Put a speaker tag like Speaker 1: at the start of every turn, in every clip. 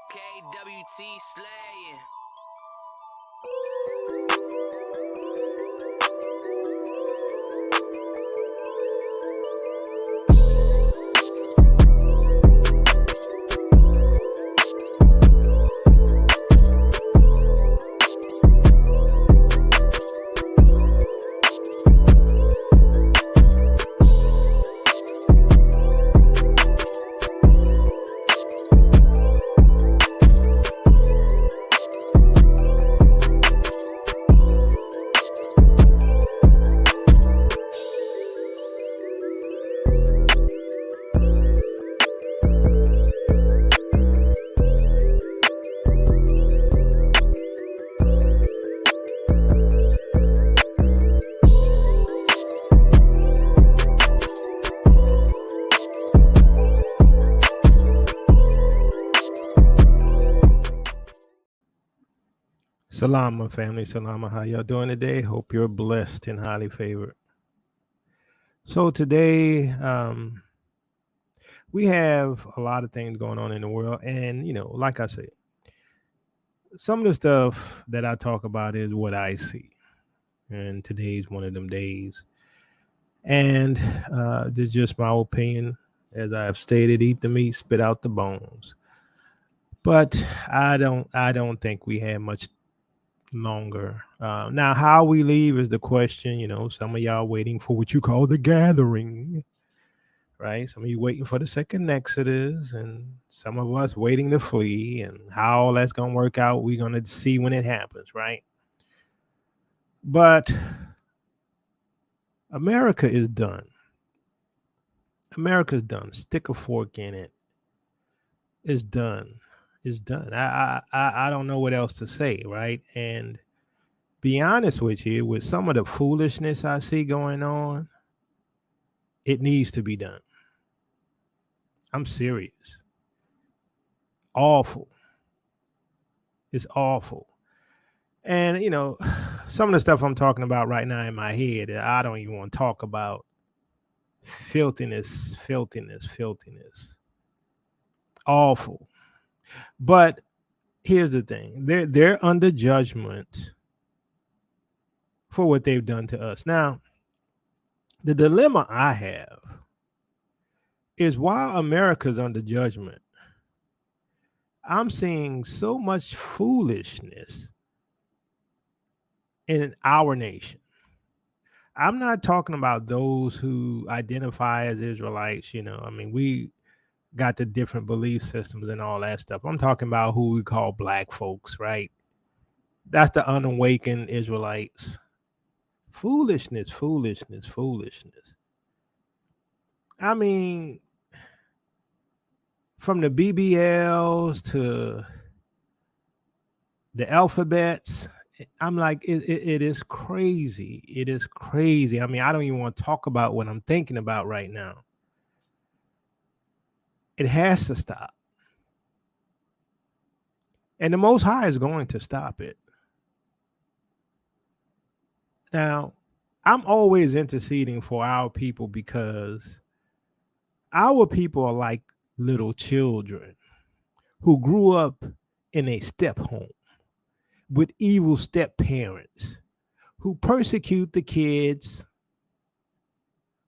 Speaker 1: KWT slaying.
Speaker 2: Salama, family. Salama. How y'all doing today? Hope you're blessed and highly favored. So today, we have a lot of things going on in the world. And, like I said, some of the stuff that I talk about is what I see. And today's one of them days. And this is just my opinion. As I have stated, eat the meat, spit out the bones. But I don't think we have much longer. Now, how we leave is the question. Some of y'all waiting for what you call the gathering, right? Some of you waiting for the second Exodus, and some of us waiting to flee. And how all that's gonna work out, we're gonna see when it happens, right? But America is done. America's done. Stick a fork in it. It's done. It's done. I don't know what else to say, right? And be honest with you, with some of the foolishness I see going on, it needs to be done. I'm serious. Awful. It's awful. And, some of the stuff I'm talking about right now in my head, I don't even want to talk about. Filthiness. Awful. But here's the thing. They're under judgment for what they've done to us. Now, the dilemma I have is while America's under judgment, I'm seeing so much foolishness in our nation. I'm not talking about those who identify as Israelites. We got the different belief systems and all that stuff. I'm talking about who we call black folks, right? That's the unawakened Israelites. Foolishness. I mean, from the BBLs to the alphabets, I'm like, it is crazy. It is crazy. I mean, I don't even want to talk about what I'm thinking about right now. It has to stop. And the Most High is going to stop it. Now, I'm always interceding for our people because our people are like little children who grew up in a step home with evil step parents who persecute the kids,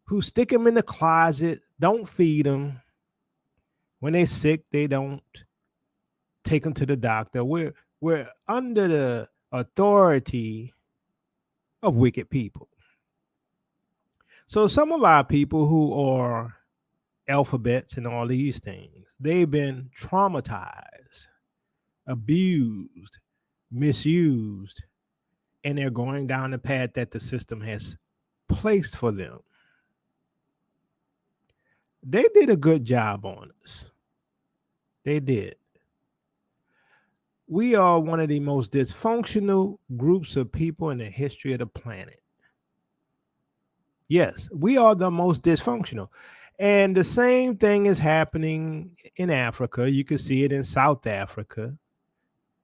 Speaker 2: who stick them in the closet, don't feed them. When they're sick, they don't take them to the doctor. We're under the authority of wicked people. So some of our people who are alphabets and all these things, they've been traumatized, abused, misused, and they're going down the path that the system has placed for them. They did a good job on us. They did. We are one of the most dysfunctional groups of people in the history of the planet. Yes, we are the most dysfunctional. And the same thing is happening in Africa. You can see it in South Africa,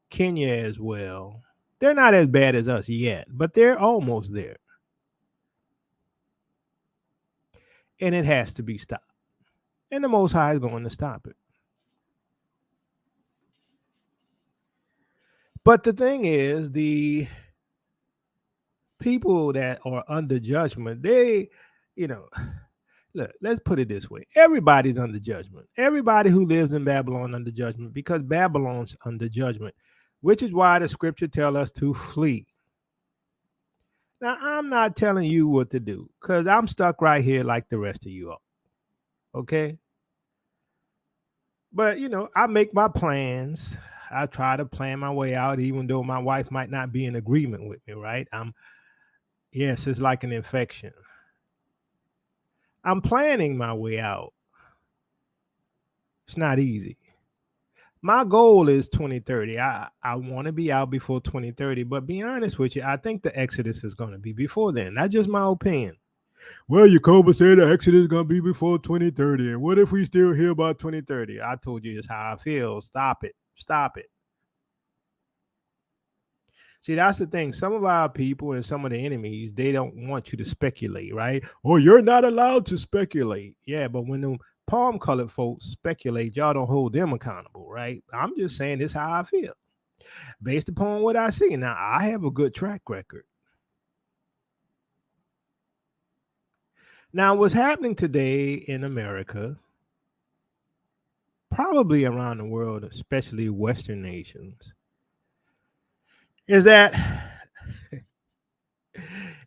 Speaker 2: Kenya as well. They're not as bad as us yet, but they're almost there. And it has to be stopped. And the Most High is going to stop it. But the thing is, the people that are under judgment, they, you know, look, let's put it this way. Everybody's under judgment. Everybody who lives in Babylon under judgment because Babylon's under judgment, which is why the scripture tell us to flee. Now, I'm not telling you what to do because I'm stuck right here like the rest of you are. Okay. But, I make my plans. I try to plan my way out, even though my wife might not be in agreement with me, right? Yes, it's like an infection. I'm planning my way out. It's not easy. My goal is 2030. I want to be out before 2030, but be honest with you, I think the Exodus is going to be before then. That's just my opinion. Well, Jacoba said the Exodus is going to be before 2030. And what if we still hear about 2030? I told you it's how I feel. Stop it. Stop it. See, that's the thing. Some of our people and some of the enemies, they don't want you to speculate, right? Oh, you're not allowed to speculate. Yeah, but when the palm colored folks speculate, y'all don't hold them accountable, right? I'm just saying this how I feel based upon what I see. Now, I have a good track record. Now, what's happening today in America, probably around the world, especially Western nations, is that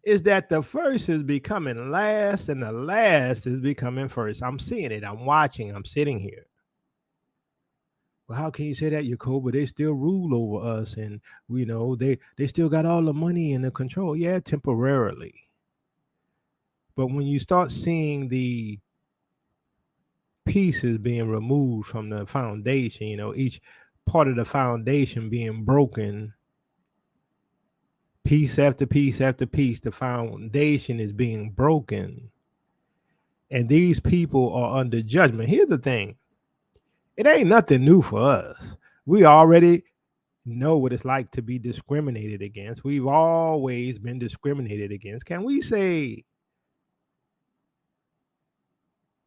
Speaker 2: the first is becoming last and the last is becoming first. I'm seeing it. I'm watching. I'm sitting here. Well, how can you say that, Jacoba? They still rule over us, and they still got all the money and the control. Yeah, temporarily. But when you start seeing the pieces being removed from the foundation, each part of the foundation being broken, piece after piece after piece, the foundation is being broken. And these people are under judgment. Here's the thing. It ain't nothing new for us. We already know what it's like to be discriminated against. We've always been discriminated against. Can we say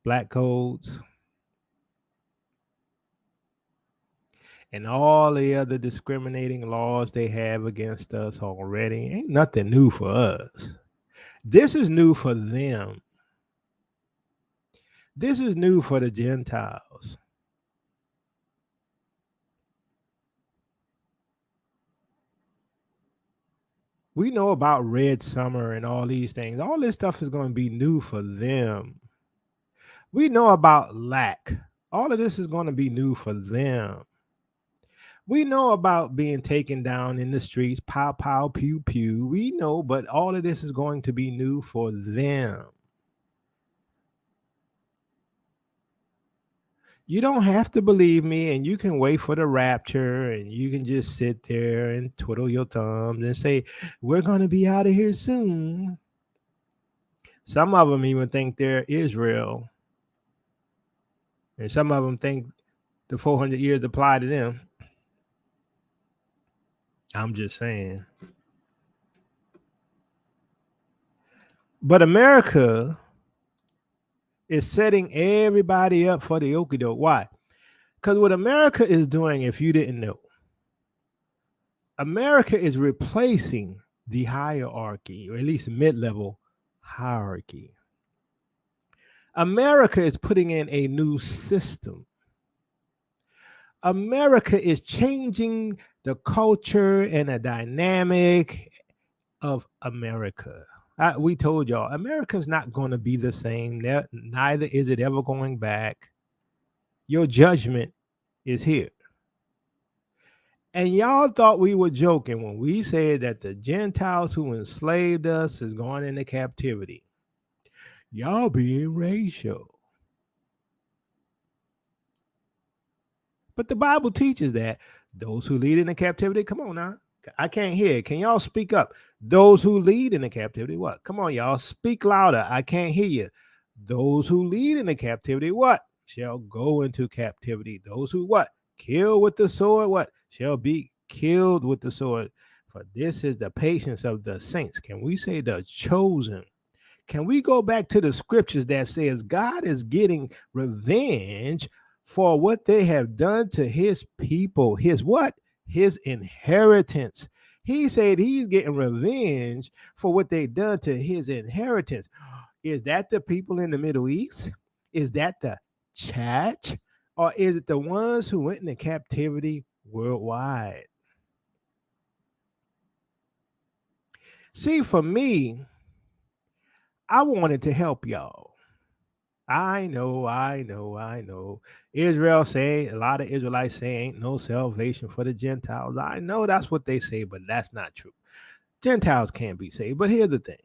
Speaker 2: black codes and all the other discriminating laws they have against us already? Ain't nothing new for us. This is new for them. This is new for the Gentiles. We know about Red Summer and all these things. All this stuff is going to be new for them. We know about lack. All of this is going to be new for them. We know about being taken down in the streets, pow, pow, pew, pew. We know, but all of this is going to be new for them. You don't have to believe me, and you can wait for the rapture, and you can just sit there and twiddle your thumbs and say, we're going to be out of here soon. Some of them even think they're Israel, and some of them think the 400 years apply to them. I'm just saying. But America is setting everybody up for the okie doke. Why? Because what America is doing, if you didn't know, America is replacing the hierarchy, or at least mid-level hierarchy. America is putting in a new system. America is changing the culture and the dynamic of America. We told y'all, America's not going to be the same. Neither is it ever going back. Your judgment is here. And y'all thought we were joking when we said that the Gentiles who enslaved us is going into captivity. Y'all being racial. But the Bible teaches that those who lead into captivity, come on now. I can't hear it. Can y'all speak up? Those who lead into captivity, what? Come on, y'all. Speak louder. I can't hear you. Those who lead into captivity, what? Shall go into captivity. Those who what? Kill with the sword, what? Shall be killed with the sword. For this is the patience of the saints. Can we say the chosen? Can we go back to the scriptures that says God is getting revenge for what they have done to his people? His what? his inheritance. He said he's getting revenge for what they done to his inheritance. Is that the people in the Middle East? Is that the church? Or is it the ones who went into captivity worldwide? See, for me, I wanted to help y'all. I know. Israel say, a lot of Israelites say ain't no salvation for the Gentiles. I know that's what they say, but that's not true. Gentiles can't be saved. But here's the thing.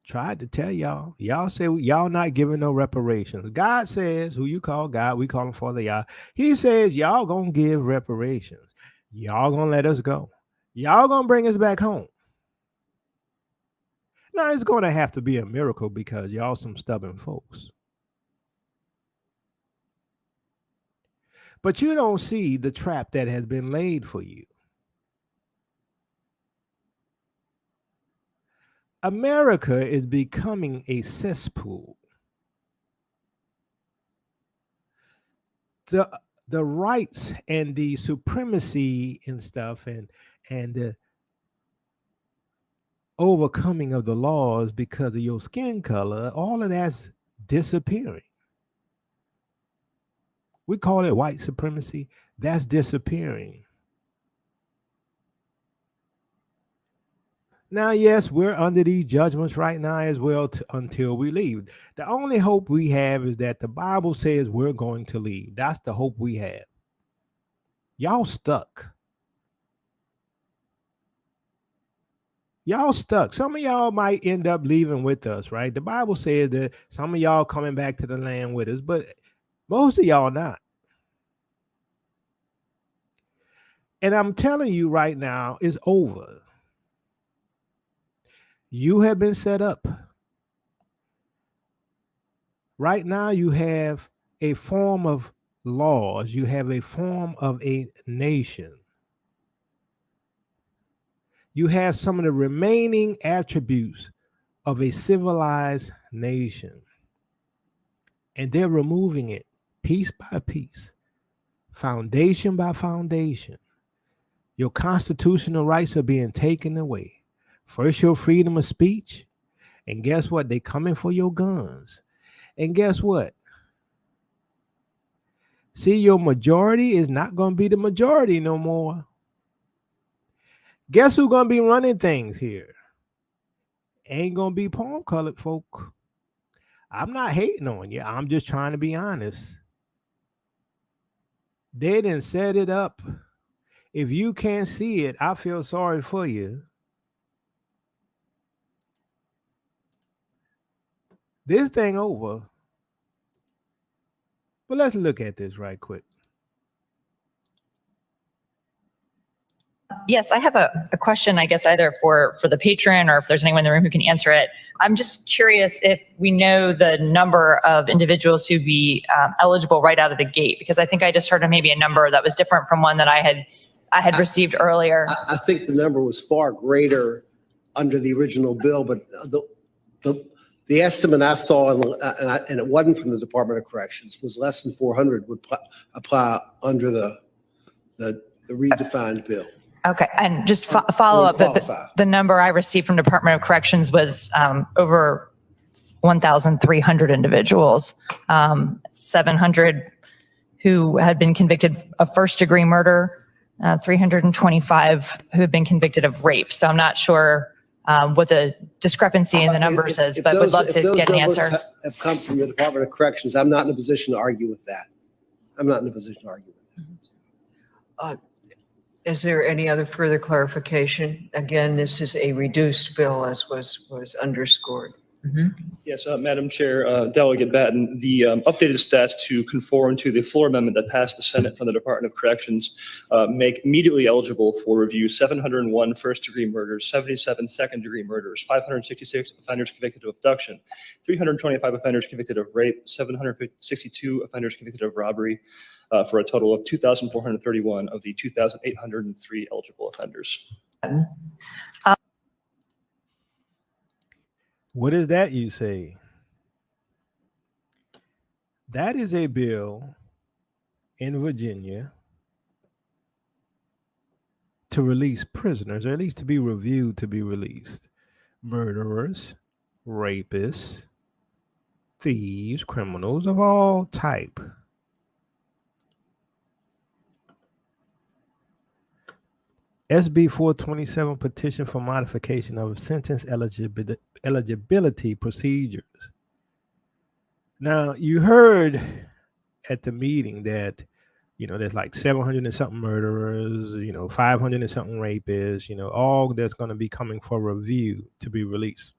Speaker 2: Tried to tell y'all. Y'all say y'all not giving no reparations. God says, who you call God, we call him Father Yah. He says y'all gonna give reparations. Y'all gonna let us go. Y'all gonna bring us back home. Now it's gonna have to be a miracle because y'all some stubborn folks. But you don't see the trap that has been laid for you. America is becoming a cesspool. The rights and the supremacy and stuff and the overcoming of the laws because of your skin color, all of that's disappearing. We call it white supremacy. That's disappearing. Now, yes, we're under these judgments right now as well until we leave. The only hope we have is that the Bible says we're going to leave. That's the hope we have. Y'all stuck. Y'all stuck. Some of y'all might end up leaving with us, right? The Bible says that some of y'all coming back to the land with us, but most of y'all not. And I'm telling you right now, it's over. You have been set up. Right now, you have a form of laws. You have a form of a nation. You have some of the remaining attributes of a civilized nation. And they're removing it piece by piece, foundation by foundation. Your constitutional rights are being taken away. First, your freedom of speech. And guess what? They coming for your guns. And guess what? See, your majority is not going to be the majority no more. Guess who's going to be running things here? Ain't going to be palm-colored folk. I'm not hating on you. I'm just trying to be honest. They didn't set it up. If you can't see it, I feel sorry for you. This thing over. But let's look at this right quick.
Speaker 1: Yes, I have a question, I guess, either for the patron or if there's anyone in the room who can answer it. I'm just curious if we know the number of individuals who'd be eligible right out of the gate, because I think I just heard maybe a number that was different from one that I had received earlier.
Speaker 3: I think the number was far greater under the original bill, but the estimate I saw, and it wasn't from the Department of Corrections, was less than 400 would apply under the redefined bill.
Speaker 1: Okay, and just follow up, the number I received from Department of Corrections was over 1,300 individuals, 700 who had been convicted of first-degree murder, 325 who have been convicted of rape. So I'm not sure what the discrepancy in the numbers is, but would love to get an answer.
Speaker 3: Have come from the Department of Corrections. I'm not in a position to argue with that.
Speaker 4: Is there any other further clarification? Again, this is a reduced bill, as was underscored. Mm-hmm.
Speaker 5: Yes, Madam Chair, Delegate Batten, the updated stats to conform to the floor amendment that passed the Senate from the Department of Corrections make immediately eligible for review 701 first-degree murders, 77 second-degree murders, 566 offenders convicted of abduction, 325 offenders convicted of rape, 762 offenders convicted of robbery, for a total of 2,431 of the 2,803 eligible offenders.
Speaker 2: What is that you say? That is a bill in Virginia to release prisoners, or at least to be reviewed to be released. Murderers, rapists, thieves, criminals of all type. SB 427 petition for modification of sentence eligibility procedures. Now, you heard at the meeting that, there's like 700 and something murderers, 500 and something rapists, all that's going to be coming for review to be released.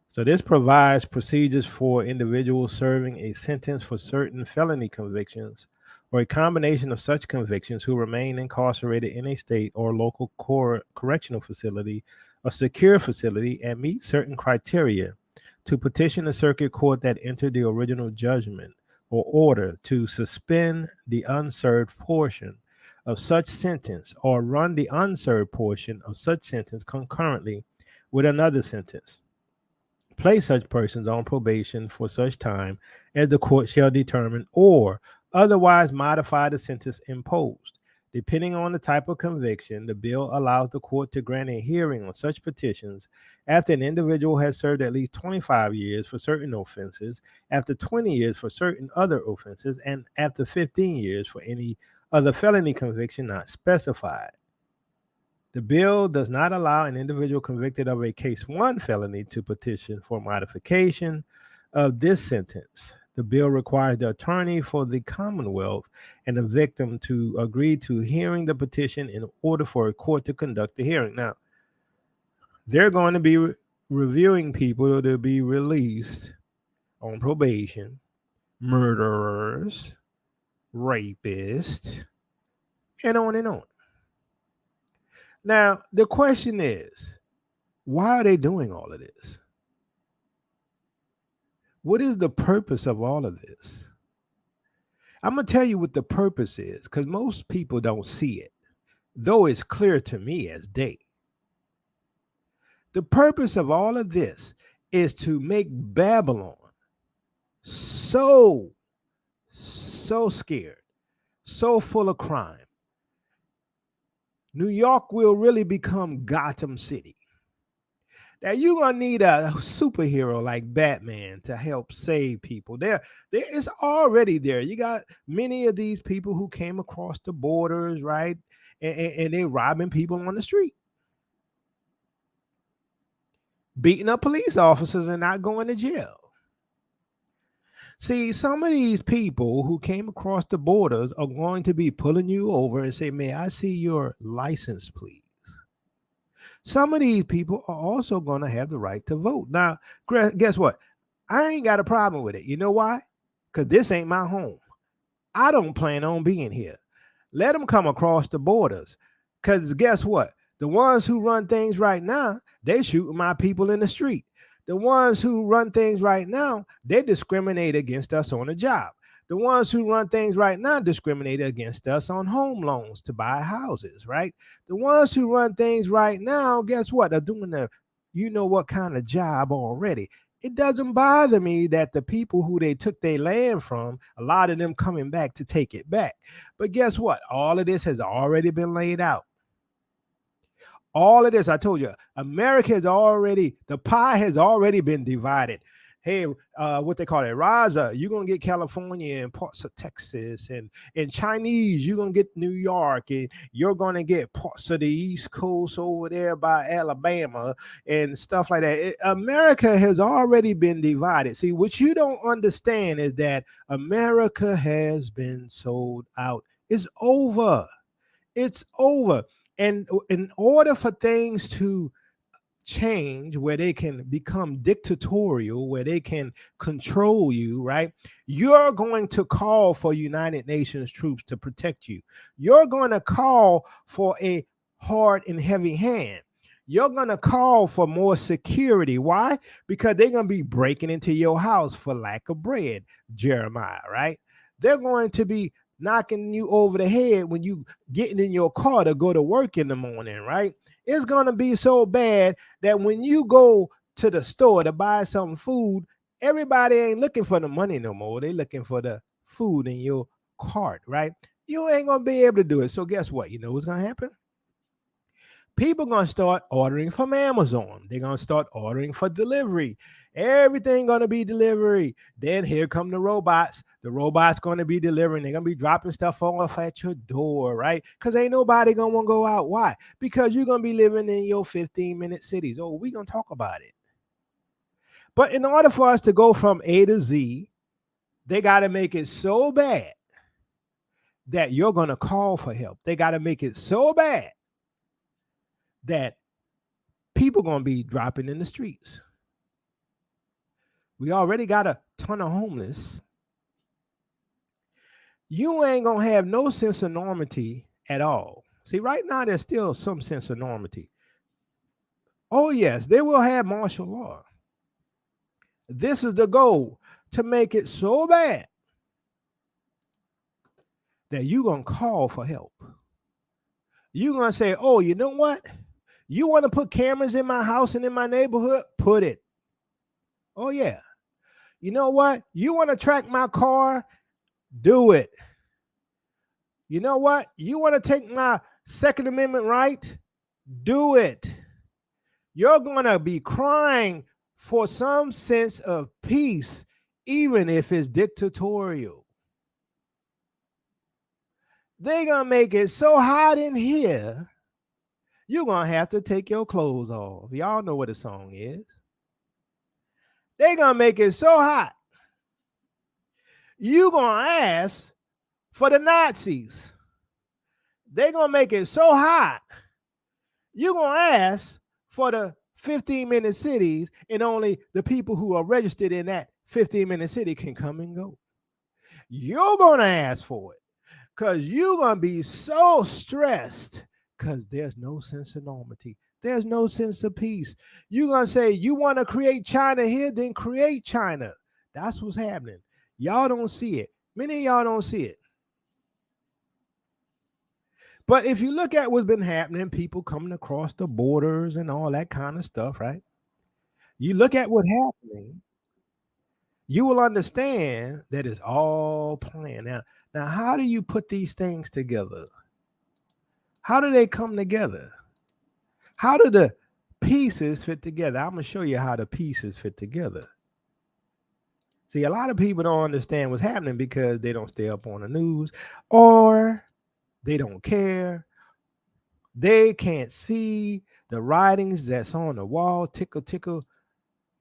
Speaker 2: So this provides procedures for individuals serving a sentence for certain felony convictions or a combination of such convictions who remain incarcerated in a state or local correctional facility or secure facility and meet certain criteria to petition the circuit court that entered the original judgment or order to suspend the unserved portion of such sentence or run the unserved portion of such sentence concurrently with another sentence. Place such persons on probation for such time as the court shall determine or otherwise modify the sentence imposed. Depending on the type of conviction, the bill allows the court to grant a hearing on such petitions after an individual has served at least 25 years for certain offenses, after 20 years for certain other offenses, and after 15 years for any other felony conviction not specified. The bill does not allow an individual convicted of a case 1 felony to petition for modification of this sentence. The bill requires the attorney for the Commonwealth and the victim to agree to hearing the petition in order for a court to conduct the hearing. Now, they're going to be reviewing people to be released on probation, murderers, rapists, and on and on. Now, the question is, why are they doing all of this? What is the purpose of all of this? I'm going to tell you what the purpose is, because most people don't see it, though it's clear to me as day. The purpose of all of this is to make Babylon so scared, so full of crime. New York will really become Gotham City. Now you're gonna need a superhero like Batman to help save people. There is already there. You got many of these people who came across the borders, right? And they're robbing people on the street, beating up police officers and not going to jail. See, some of these people who came across the borders are going to be pulling you over and say, "May I see your license, please?" Some of these people are also going to have the right to vote. Now, guess what? I ain't got a problem with it. You know why? Because this ain't my home. I don't plan on being here. Let them come across the borders. Because guess what? The ones who run things right now, they shooting my people in the street. The ones who run things right now, they discriminate against us on the job. The ones who run things right now discriminate against us on home loans to buy houses, right? The ones who run things right now, guess what? They're doing the, you know what kind of job already. It doesn't bother me that the people who they took their land from, a lot of them coming back to take it back. But guess what? All of this has already been laid out. All of this, I told you, America has already, the pie has already been divided. Hey, what they call it, Raza, you're going to get California and parts of Texas, and Chinese, you're going to get New York, and you're going to get parts of the East Coast over there by Alabama and stuff like that. America has already been divided. See, what you don't understand is that America has been sold out. It's over. It's over. And in order for things to change, where they can become dictatorial, where they can control you, right? You're going to call for United Nations troops to protect you. You're going to call for a hard and heavy hand. You're going to call for more security. Why? Because they're going to be breaking into your house for lack of bread, Jeremiah, right? They're going to be knocking you over the head when you getting in your car to go to work in the morning, right? It's going to be so bad that when you go to the store to buy some food, everybody ain't looking for the money no more. They're looking for the food in your cart, right? You ain't gonna be able to do it. So guess what? You know what's gonna happen? People gonna start ordering from Amazon. They're gonna start ordering for delivery. Everything gonna be delivery. Then here come the robots. The robots gonna be delivering. They're gonna be dropping stuff off at your door, right? Because ain't nobody gonna want to go out. Why? Because you're gonna be living in your 15-minute cities. Oh, we gonna talk about it. But in order for us to go from A to Z, they gotta make it so bad that you're gonna call for help. They gotta make it so bad that people gonna be dropping in the streets. We already got a ton of homeless. You ain't gonna have no sense of normality at all. See, right now there's still some sense of normality. Oh yes, they will have martial law. This is the goal, to make it so bad that you're gonna call for help. You're gonna say, oh, you know what? You want to put cameras in my house and in my neighborhood? Put it. Oh, yeah. You know what? You want to track my car? Do it. You know what? You want to take my Second Amendment right? Do it. You're going to be crying for some sense of peace, even if it's dictatorial. They're going to make it so hot in here, you're going to have to take your clothes off. Y'all know what the song is. They're going to make it so hot, you're going to ask for the Nazis. They're going to make it so hot, you're going to ask for the 15-minute cities, and only the people who are registered in that 15-minute city can come and go. You're going to ask for it because you're going to be so stressed because there's no sense of normality. There's no sense of peace. You're going to say, you want to create China here, then create China. That's what's happening. Y'all don't see it. Many of y'all don't see it. But if you look at what's been happening, people coming across the borders and all that kind of stuff, right? You look at what's happening, you will understand that it's all planned. Now, how do you put these things together? How do they come together? How do the pieces fit together? I'm going to show you how the pieces fit together. See, a lot of people don't understand what's happening because they don't stay up on the news, or they don't care. They can't see the writings that's on the wall. Tickle, tickle,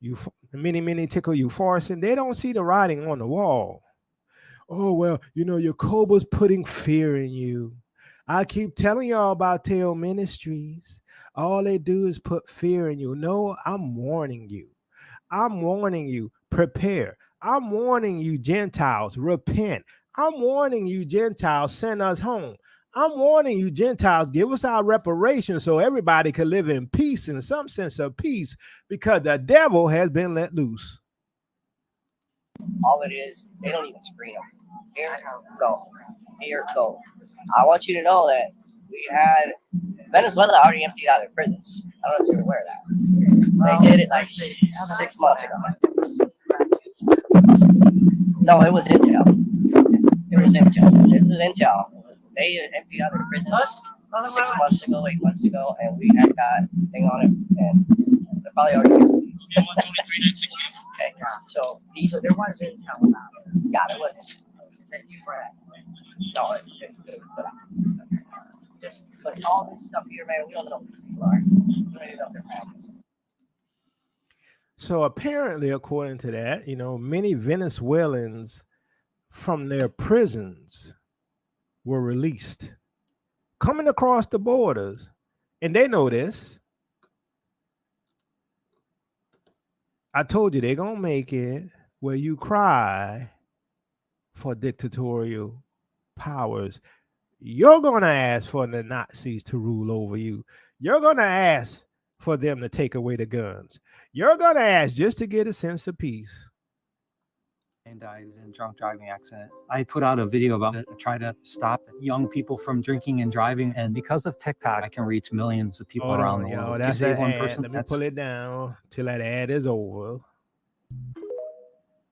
Speaker 2: you many tickle you forcing. They don't see the writing on the wall. Oh, well, you know, your Cobra's putting fear in you. I keep telling y'all about Tail Ministries. All they do is put fear in you. No, I'm warning you. I'm warning you, prepare. I'm warning you, Gentiles, repent. I'm warning you, Gentiles, send us home. I'm warning you, Gentiles, give us our reparations so everybody can live in peace, in some sense of peace, because the devil has been let loose.
Speaker 6: All it is, they don't even screen them. Here, go. Here, go. I want you to know that we had Venezuela already emptied out their prisons. I don't know if you're aware of that. They did it like 6 months ago. No, it was Intel. It was Intel. They emptied out their prisons 6 months ago, 8 months ago, and we had got a thing on it, and they're probably already. Okay, so there was Intel about it. Yeah, there wasn't. No, but all this stuff here, man, we don't know who people are. We don't even know their families.
Speaker 2: So apparently, according to that, you know, many Venezuelans from their prisons were released, coming across the borders, and they know this. I told you they're gonna make it where you cry for dictatorial powers. You're gonna ask for the Nazis to rule over you. You're gonna ask for them to take away the guns. You're gonna ask just to get a sense of peace.
Speaker 7: And died in a drunk driving accident. I put out a video about it. I try to stop young people from drinking and driving. And because of TikTok, I can reach millions of people around the world.
Speaker 2: That's save one person. Let me pull it down till that ad is over.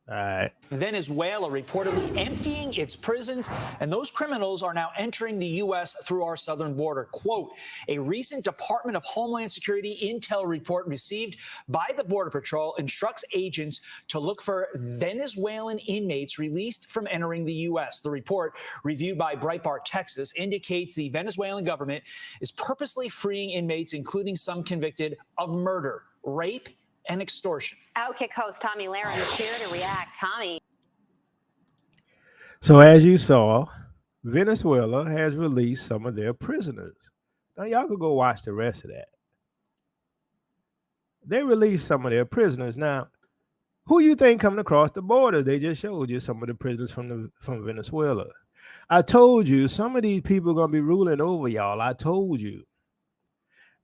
Speaker 2: All right.
Speaker 8: Venezuela reportedly emptying its prisons, and those criminals are now entering the U.S. through our southern border. Quote, a recent Department of Homeland Security intel report received by the Border Patrol instructs agents to look for Venezuelan inmates released from entering the U.S. The report, reviewed by Breitbart Texas, indicates the Venezuelan government is purposely freeing inmates, including some convicted of murder, rape, and extortion.
Speaker 9: Outkick host Tommy Lahren is here to react. Tommy.
Speaker 2: So as you saw, Venezuela has released some of their prisoners. Now y'all could go watch the rest of that. They released some of their prisoners. Now, who you think coming across the border? They just showed you some of the prisoners from Venezuela. I told you some of these people are gonna be ruling over y'all. I told you.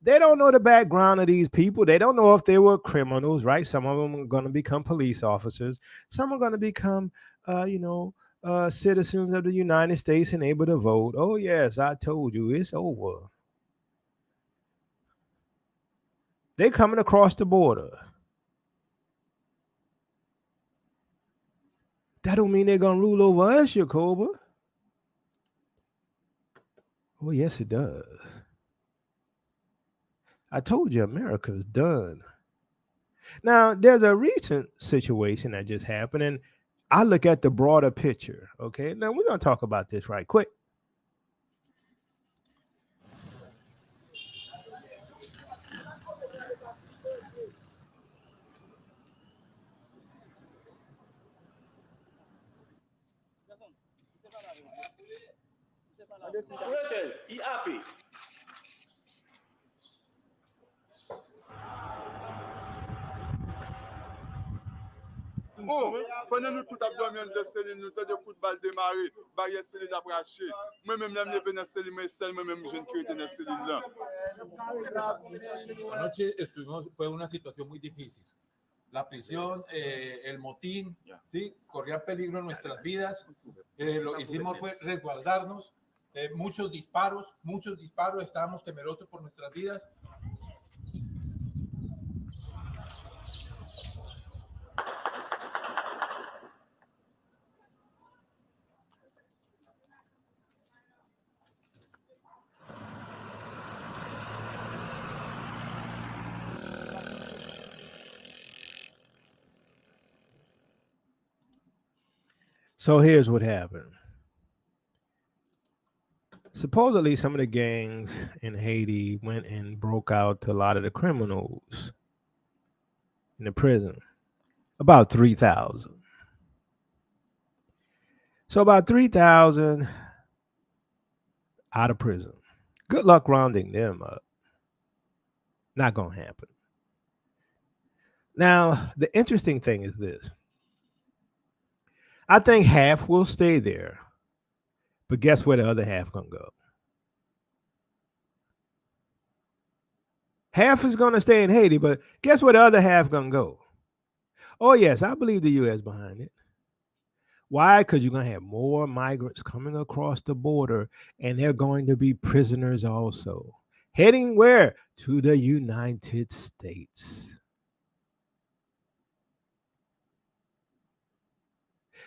Speaker 2: They don't know the background of these people. They don't know if they were criminals, right? Some of them are going to become police officers. Some are going to become, citizens of the United States and able to vote. Oh, yes, I told you, it's over. They're coming across the border. That don't mean they're going to rule over us, Jacoba. Oh, yes, it does. I told you America's done. Now, there's a recent situation that just happened, and I look at the broader picture, okay? Now, we're going to talk about this right quick.
Speaker 10: Bon, pendant nous tout abdomen de celle nous de football démarrer, barrière celle d'abraché. Moi même là me venir celle mais celle moi même jeune qui était dans celle là.
Speaker 11: Anoche fue una situación muy difícil. La prisión, el motín, ¿sí? Corría peligro en nuestras vidas. Lo que hicimos fue resguardarnos. Muchos disparos, estábamos temerosos por nuestras vidas.
Speaker 2: So here's what happened. Supposedly, some of the gangs in Haiti went and broke out to a lot of the criminals in the prison. About 3,000. So about 3,000 out of prison. Good luck rounding them up. Not going to happen. Now, the interesting thing is this. I think half will stay there. But guess where the other half going to go? Half is going to stay in Haiti, but guess where the other half going to go? Oh, yes, I believe the U.S. behind it. Why? Because you're going to have more migrants coming across the border, and they're going to be prisoners also. Heading where? To the United States.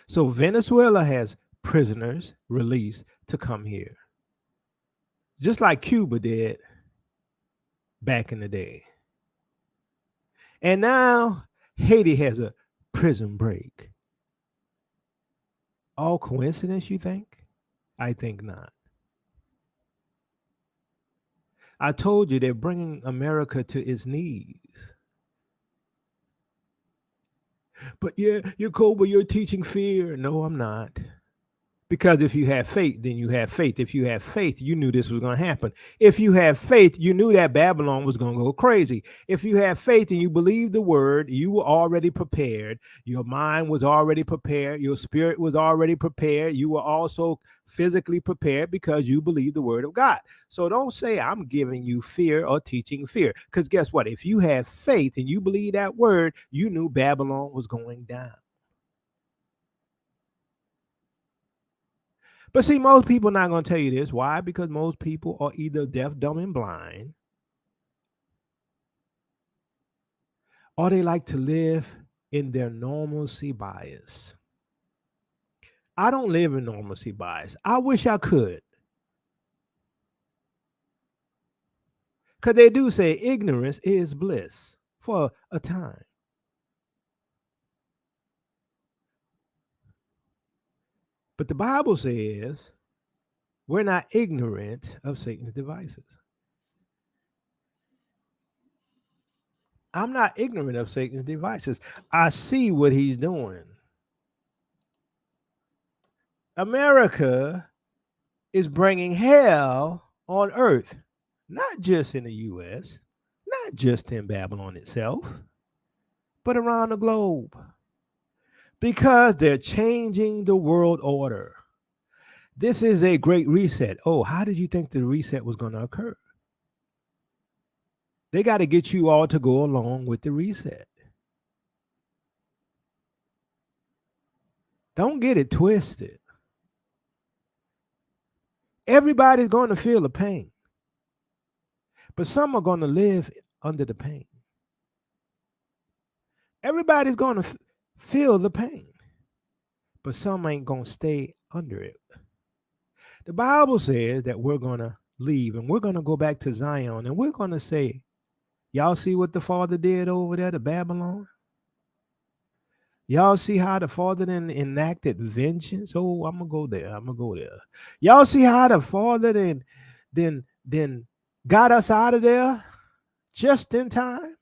Speaker 2: So Venezuela has prisoners released to come here, just like Cuba did back in the day. And now Haiti has a prison break. All coincidence, you think? I think not. I told you they're bringing America to its knees. But yeah, Jacoba, you're teaching fear. No, I'm not. Because if you have faith, then you have faith. If you have faith, you knew this was going to happen. If you have faith, you knew that Babylon was going to go crazy. If you have faith and you believe the word, you were already prepared. Your mind was already prepared. Your spirit was already prepared. You were also physically prepared because you believe the word of God. So don't say I'm giving you fear or teaching fear. Because guess what? If you have faith and you believe that word, you knew Babylon was going down. But see, most people are not going to tell you this. Why? Because most people are either deaf, dumb, and blind, or they like to live in their normalcy bias. I don't live in normalcy bias. I wish I could. Because they do say ignorance is bliss for a time. But the Bible says we're not ignorant of Satan's devices. I'm not ignorant of Satan's devices. I see what he's doing. America is bringing hell on earth, not just in the U.S., not just in Babylon itself, but around the globe. Because they're changing the world order. This is a great reset. Oh, how did you think the reset was going to occur? They got to get you all to go along with the reset. Don't get it twisted. Everybody's going to feel the pain, but some are going to live under the pain. Everybody's going to feel the pain, but some ain't going to stay under it. The Bible says that we're going to leave and we're going to go back to Zion and we're going to say, y'all see what the Father did over there to Babylon? Y'all see how the Father then enacted vengeance? Oh, I'm going to go there. I'm going to go there. Y'all see how the Father then got us out of there just in time?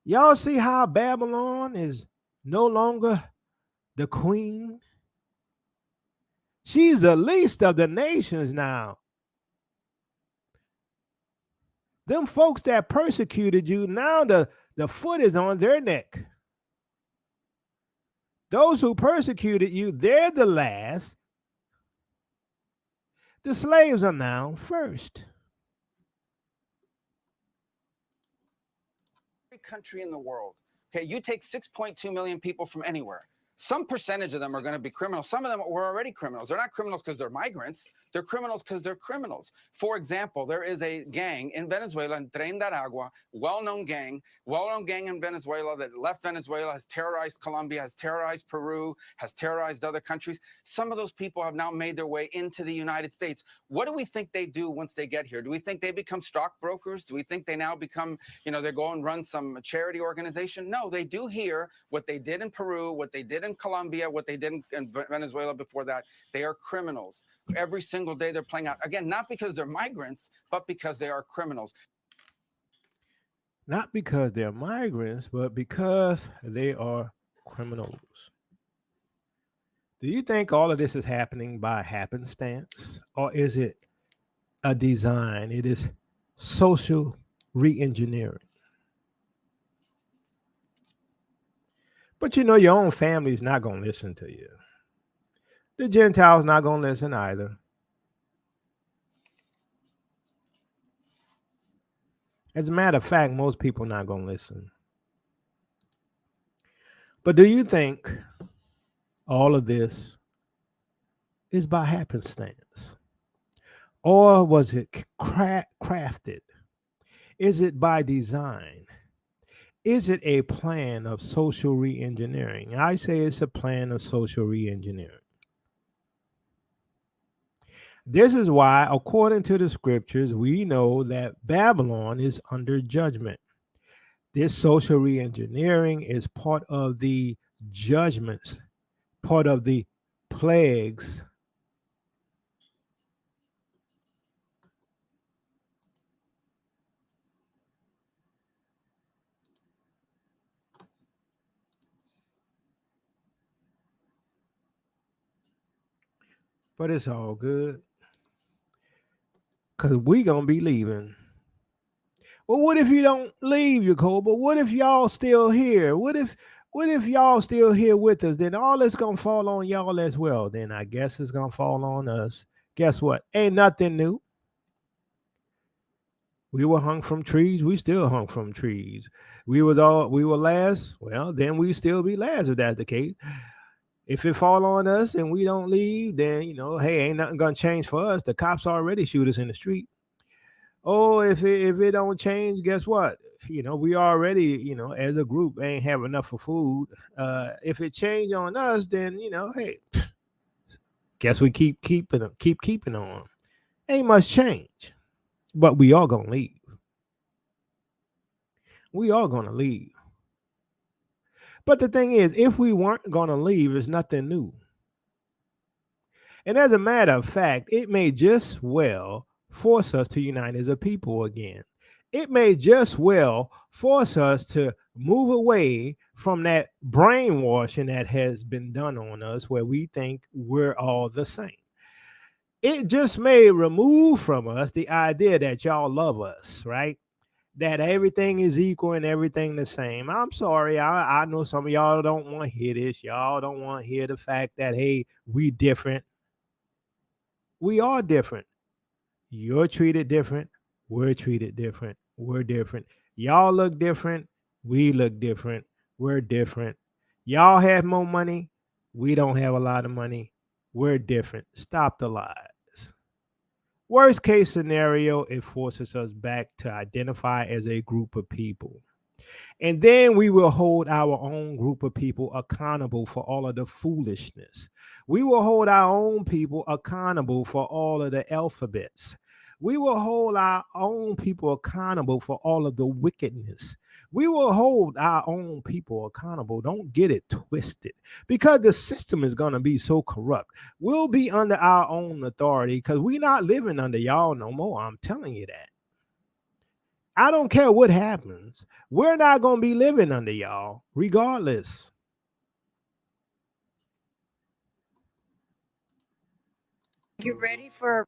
Speaker 2: Y'all see how Babylon is no longer the queen? She's the least of the nations now. Them folks that persecuted you, now the foot is on their neck. Those who persecuted you, they're the last. The slaves are now first.
Speaker 12: Every country in the world, okay, you take 6.2 million people from anywhere. Some percentage of them are going to be criminals. Some of them were already criminals. They're not criminals because they're migrants. They're criminals because they're criminals. For example, there is a gang in Venezuela, in Tren de Aragua, well-known gang in Venezuela that left Venezuela, has terrorized Colombia, has terrorized Peru, has terrorized other countries. Some of those people have now made their way into the United States. What do we think they do once they get here? Do we think they become stockbrokers? Do we think they now become, they go and run some charity organization? No, they do here what they did in Peru, what they did in Colombia, what they did in Venezuela before that. They are criminals. Every single day they're playing out. Again, not because they're migrants, but because they are criminals.
Speaker 2: Not because they're migrants, but because they are criminals. Do you think all of this is happening by happenstance? Or is it a design? It is social re-engineering. But your own family is not going to listen to you. The Gentiles not going to listen either. As a matter of fact, most people not going to listen. But do you think all of this is by happenstance? Or was it crafted? Is it by design? Is it a plan of social re-engineering? I say it's a plan of social re-engineering. This is why, according to the scriptures, we know that Babylon is under judgment. This social re-engineering is part of the judgments, part of the plagues. But it's all good. Because we going to be leaving. Well, what if you don't leave, Jacoba? What if y'all still here? What if y'all still here with us? Then all it's going to fall on y'all as well. Then I guess it's going to fall on us. Guess what? Ain't nothing new. We were hung from trees. We still hung from trees. We were last. Well, then we still be last if that's the case. If it fall on us and we don't leave, then, hey, ain't nothing going to change for us. The cops already shoot us in the street. Oh, if it don't change, guess what? we already, as a group ain't have enough for food. If it change on us, then, hey, guess we keep keeping on. Ain't much change, but we are going to leave. We are going to leave. But the thing is, if we weren't going to leave, it's nothing new. And as a matter of fact, it may just well force us to unite as a people again. It may just well force us to move away from that brainwashing that has been done on us where we think we're all the same. It just may remove from us the idea that y'all love us, right? That everything is equal and everything the same. I'm sorry. I know some of y'all don't want to hear this. Y'all don't want to hear the fact that, hey, we different. We are different. You're treated different. We're treated different. We're different. Y'all look different. We look different. We're different. Y'all have more money. We don't have a lot of money. We're different. Stop the lies. Worst case scenario, it forces us back to identify as a group of people. And then we will hold our own group of people accountable for all of the foolishness. We will hold our own people accountable for all of the alphabets. We will hold our own people accountable for all of the wickedness. We will hold our own people accountable. Don't get it twisted, because the system is going to be so corrupt. We'll be under our own authority because we're not living under y'all no more. I'm telling you that. I don't care what happens. We're not going to be living under y'all regardless.
Speaker 13: You ready for?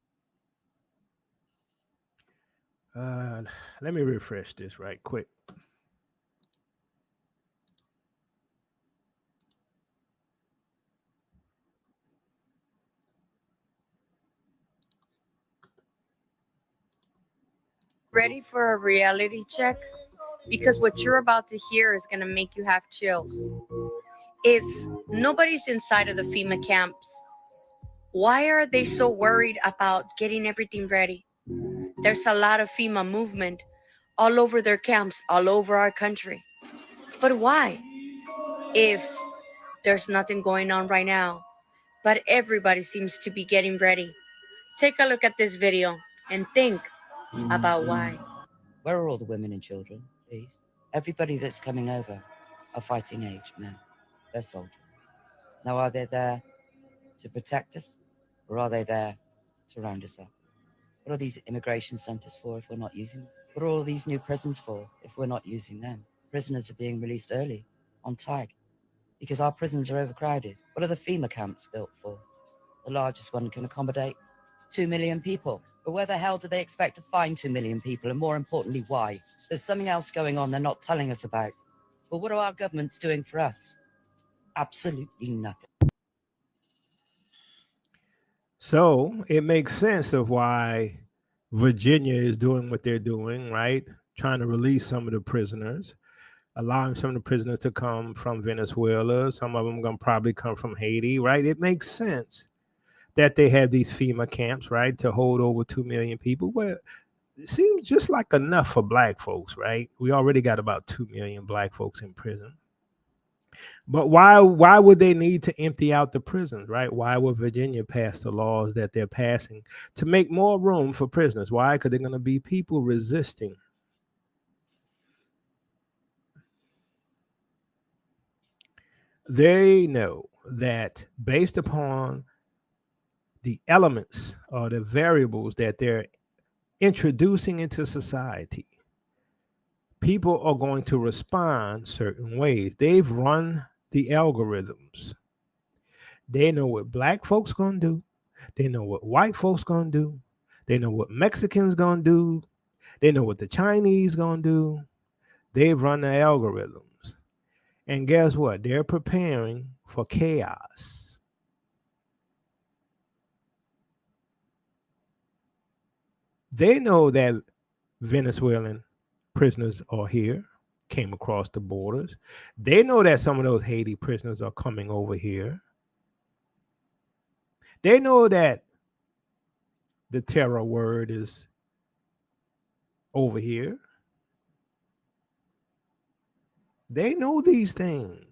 Speaker 2: Let me refresh this right quick.
Speaker 13: Ready for a reality check? Because what you're about to hear is going to make you have chills. If nobody's inside of the FEMA camps, why are they so worried about getting everything ready? There's a lot of FEMA movement all over their camps, all over our country. But why? If there's nothing going on right now, but everybody seems to be getting ready. Take a look at this video and think about why.
Speaker 14: Where are all the women and children, please? Everybody that's coming over are fighting age men. They're soldiers. Now, are they there to protect us, or are they there to round us up? What are these immigration centers for if we're not using them? What are all these new prisons for if we're not using them? Prisoners are being released early, on tag, because our prisons are overcrowded. What are the FEMA camps built for? The largest one can accommodate 2 million people. But where the hell do they expect to find 2 million people? And more importantly, why? There's something else going on they're not telling us about. But what are our governments doing for us? Absolutely nothing.
Speaker 2: So it makes sense of why Virginia is doing what they're doing, right? Trying to release some of the prisoners, allowing some of the prisoners to come from Venezuela. Some of them are going to probably come from Haiti, right? It makes sense that they have these FEMA camps, right, to hold over 2 million people. Well, it seems just like enough for black folks, right? We already got about 2 million black folks in prison. But why would they need to empty out the prisons, right? Why would Virginia pass the laws that they're passing to make more room for prisoners? Why? Because they're going to be people resisting. They know that based upon the elements or the variables that they're introducing into society, people are going to respond certain ways. They've run the algorithms. They know what black folks gonna do. They know what white folks gonna do. They know what Mexicans gonna do. They know what the Chinese gonna do. They've run the algorithms. And guess what? They're preparing for chaos. They know that Venezuelan prisoners are here, came across the borders. They know that some of those Haiti prisoners are coming over here. They know that the terror word is over here. They know these things.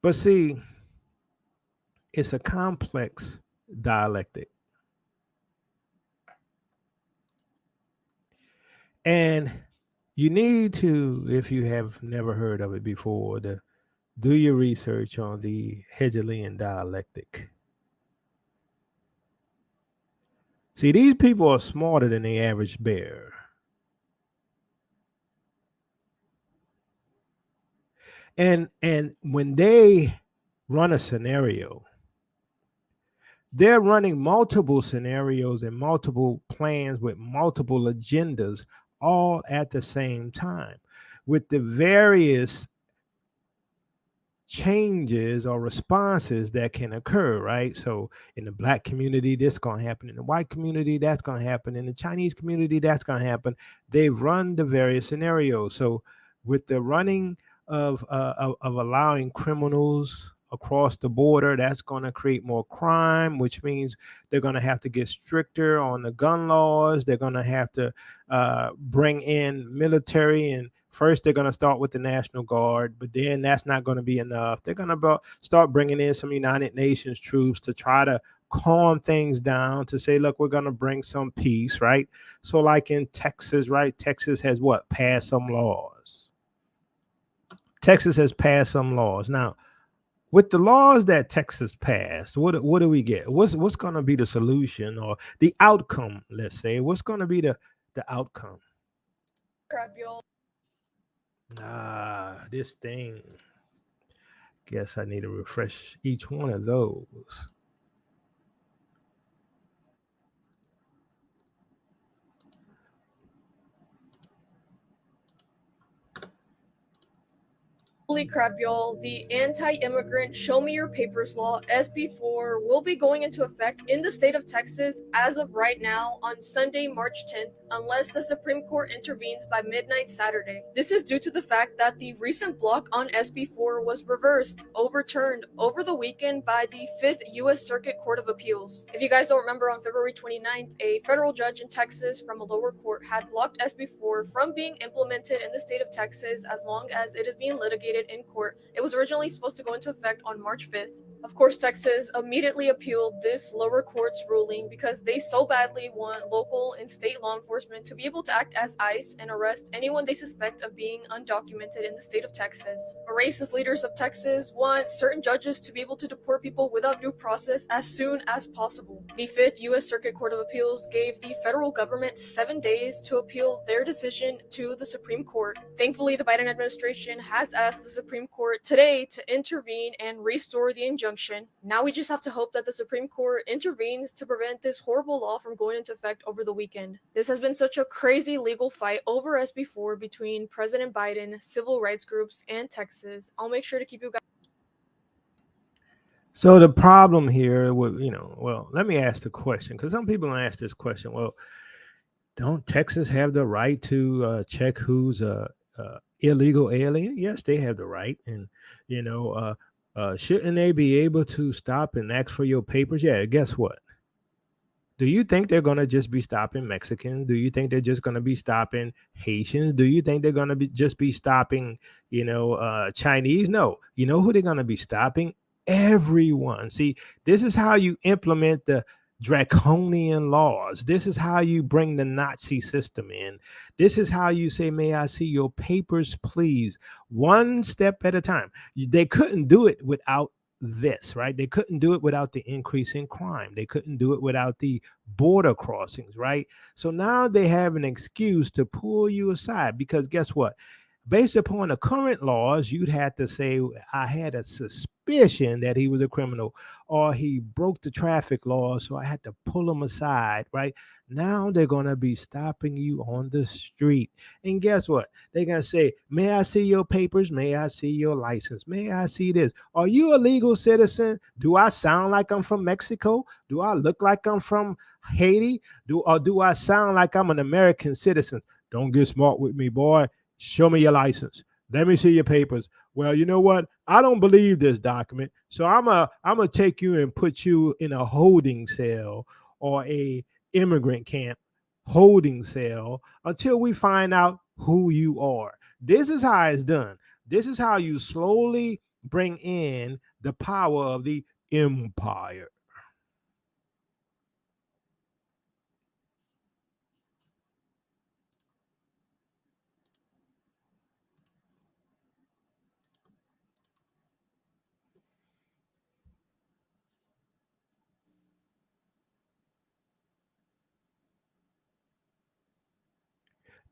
Speaker 2: But see, it's a complex dialectic. And you need to, if you have never heard of it before, to do your research on the Hegelian dialectic. See, these people are smarter than the average bear. And when they run a scenario, they're running multiple scenarios and multiple plans with multiple agendas all at the same time, with the various changes or responses that can occur, right? So in the Black community, this going to happen. In the white community, that's going to happen. In the Chinese community, that's going to happen. They've run the various scenarios. So with the running of allowing criminals across the border, that's going to create more crime, which means they're going to have to get stricter on the gun laws. They're going to have to bring in military, and first they're going to start with the National Guard, but then that's not going to be enough. They're going to start bringing in some United Nations troops to try to calm things down, to say, look, we're going to bring some peace, right? So like in Texas, right? Texas has what? Passed some laws. Texas has passed some laws. Now, with the laws that Texas passed, what do we get? What's going to be the solution or the outcome, let's say? What's going to be the outcome? This thing. Guess I need to refresh each one of those.
Speaker 15: Holy crap, y'all. The anti-immigrant Show Me Your Papers law, SB4, will be going into effect in the state of Texas as of right now on Sunday, March 10th, unless the Supreme Court intervenes by midnight Saturday. This is due to the fact that the recent block on SB4 was overturned over the weekend by the 5th U.S. Circuit Court of Appeals. If you guys don't remember, on February 29th, a federal judge in Texas from a lower court had blocked SB4 from being implemented in the state of Texas as long as it is being litigated in court. It was originally supposed to go into effect on March 5th. Of course, Texas immediately appealed this lower court's ruling because they so badly want local and state law enforcement to be able to act as ICE and arrest anyone they suspect of being undocumented in the state of Texas. The racist leaders of Texas want certain judges to be able to deport people without due process as soon as possible. The 5th U.S. Circuit Court of Appeals gave the federal government 7 days to appeal their decision to the Supreme Court. Thankfully, the Biden administration has asked the Supreme Court today to intervene and restore the injunction. Now we just have to hope that the Supreme Court intervenes to prevent this horrible law from going into effect over the weekend. This has been such a crazy legal fight over SB4 between President Biden, civil rights groups, and Texas. I'll make sure to keep you guys.
Speaker 2: So the problem here with, well, let me ask the question, because some people ask this question. Well, don't Texas have the right to check who's illegal alien? Yes, they have the right. And, shouldn't they be able to stop and ask for your papers? Yeah, guess what? Do you think they're going to just be stopping Mexicans? Do you think they're just going to be stopping Haitians? Do you think they're going to just be stopping, Chinese? No. You know who they're going to be stopping? Everyone. See, this is how you implement the draconian laws. This is how you bring the Nazi system in. This is how you say, may I see your papers, please? One step at a time. They couldn't do it without this, right? They couldn't do it without the increase in crime. They couldn't do it without the border crossings, right? So now they have an excuse to pull you aside, because guess what? Based upon the current laws, you'd have to say, I had a suspicion that he was a criminal, or he broke the traffic laws, so I had to pull him aside, right? Now they're going to be stopping you on the street. And guess what? They're going to say, may I see your papers? May I see your license? May I see this? Are you a legal citizen? Do I sound like I'm from Mexico? Do I look like I'm from Haiti? Do I sound like I'm an American citizen? Don't get smart with me, boy. Show me your license. Let me see your papers. Well, you know what? I don't believe this document. So I'm gonna take you and put you in a holding cell, or a immigrant camp holding cell until we find out who you are. This is how it's done. This is how you slowly bring in the power of the empire.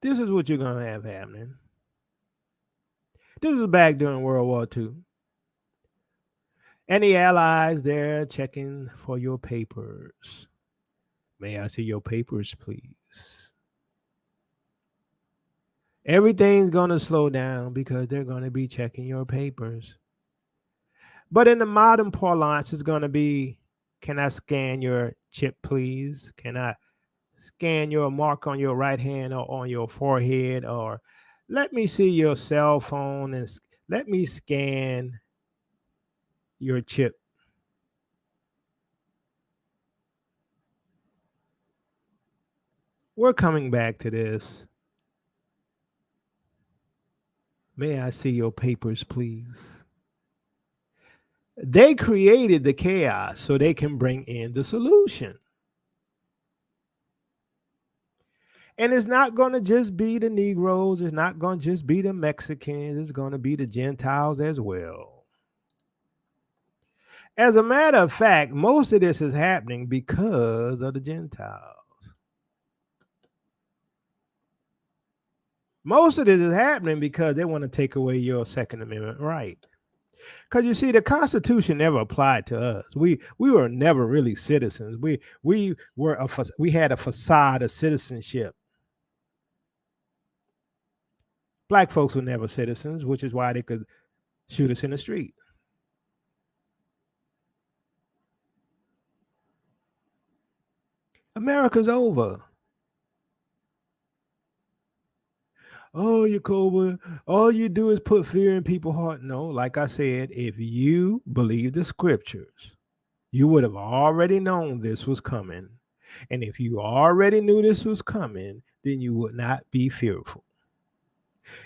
Speaker 2: This is what you're going to have happening. This is back during World War II. And the Allies, they're checking for your papers. May I see your papers, please? Everything's going to slow down because they're going to be checking your papers. But in the modern parlance, it's going to be, can I scan your chip, please? Can I scan your mark on your right hand or on your forehead? Or let me see your cell phone and let me scan your chip. We're coming back to this. May I see your papers, please? They created the chaos so they can bring in the solution. And it's not going to just be the Negroes. It's not going to just be the Mexicans. It's going to be the Gentiles as well. As a matter of fact, most of this is happening because of the Gentiles. Most of this is happening because they want to take away your Second Amendment right. Because you see, the Constitution never applied to us. We were never really citizens. We had a facade of citizenship. Black folks were never citizens, which is why they could shoot us in the street. America's over. Oh, Yacoba, all you do is put fear in people's heart. No, like I said, if you believe the scriptures, you would have already known this was coming. And if you already knew this was coming, then you would not be fearful.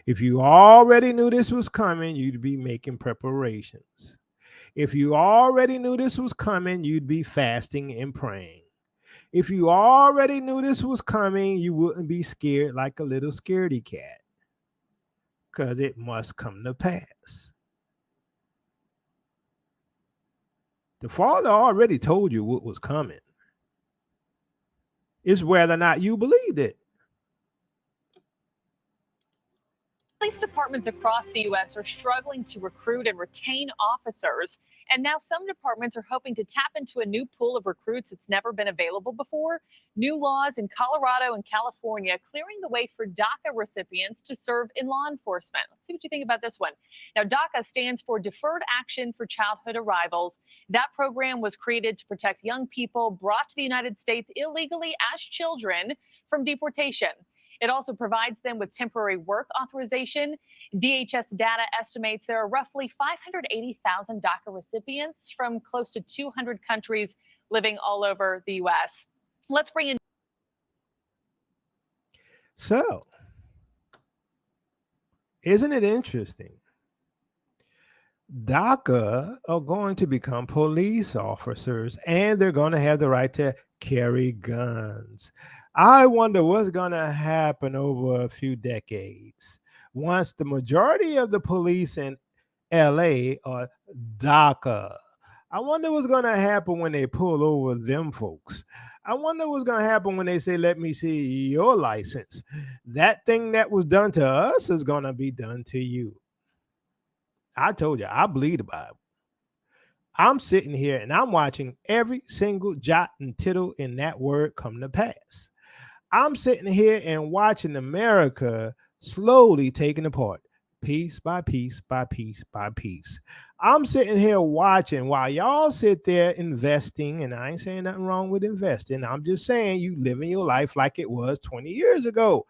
Speaker 2: If you already knew this was coming, you'd be making preparations. If you already knew this was coming, you'd be fasting and praying. If you already knew this was coming, you wouldn't be scared like a little scaredy cat, because it must come to pass. The Father already told you what was coming. It's whether or not you believed it.
Speaker 16: Police departments across the U.S. are struggling to recruit and retain officers. And now some departments are hoping to tap into a new pool of recruits that's never been available before. New laws in Colorado and California clearing the way for DACA recipients to serve in law enforcement. Let's see what you think about this one. Now, DACA stands for Deferred Action for Childhood Arrivals. That program was created to protect young people brought to the United States illegally as children from deportation. It also provides them with temporary work authorization. DHS data estimates there are roughly 580,000 DACA recipients from close to 200 countries living all over the U.S. Let's bring in.
Speaker 2: So, isn't it interesting? DACA are going to become police officers, and they're going to have the right to carry guns. I wonder what's going to happen over a few decades once the majority of the police in LA are DACA. I wonder what's going to happen when they pull over them folks. I wonder what's going to happen when they say, let me see your license. That thing that was done to us is going to be done to you. I told you, I believe the Bible. I'm sitting here and I'm watching every single jot and tittle in that word come to pass. I'm sitting here and watching America slowly taken apart, piece by piece by piece by piece. I'm sitting here watching while y'all sit there investing, and I ain't saying nothing wrong with investing. I'm just saying you living your life like it was 20 years ago.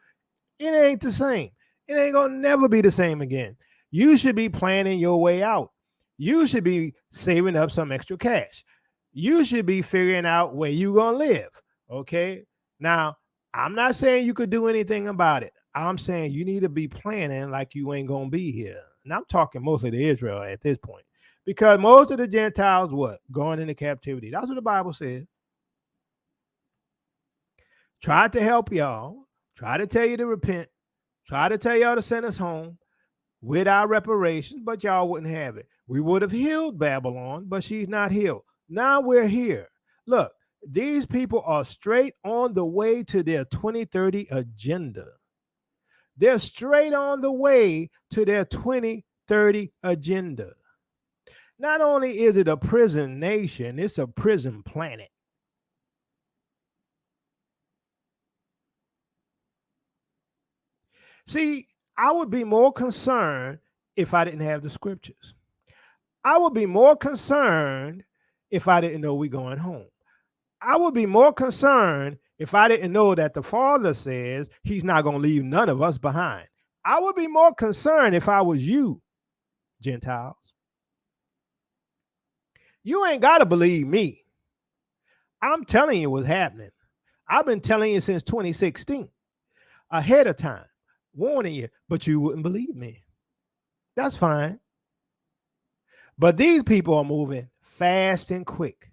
Speaker 2: It ain't the same. It ain't gonna never be the same again. You should be planning your way out. You should be saving up some extra cash. You should be figuring out where you're going to live. Okay. Now, I'm not saying you could do anything about it. I'm saying you need to be planning like you ain't going to be here. And I'm talking mostly to Israel at this point, because most of the Gentiles, what? Going into captivity. That's what the Bible says. Tried to help y'all, try to tell you to repent, try to tell y'all to send us home without reparations, but y'all wouldn't have it. We would have healed Babylon, but she's not healed. Now we're here. Look, these people are straight on the way to their 2030 agenda. They're straight on the way to their 2030 agenda. Not only is it a prison nation, it's a prison planet. See, I would be more concerned if I didn't have the scriptures. I would be more concerned if I didn't know we're going home. I would be more concerned if I didn't know that the Father says he's not going to leave none of us behind. I would be more concerned if I was you, Gentiles. You ain't got to believe me. I'm telling you what's happening. I've been telling you since 2016, ahead of time, warning you, but you wouldn't believe me. That's fine. But these people are moving fast and quick.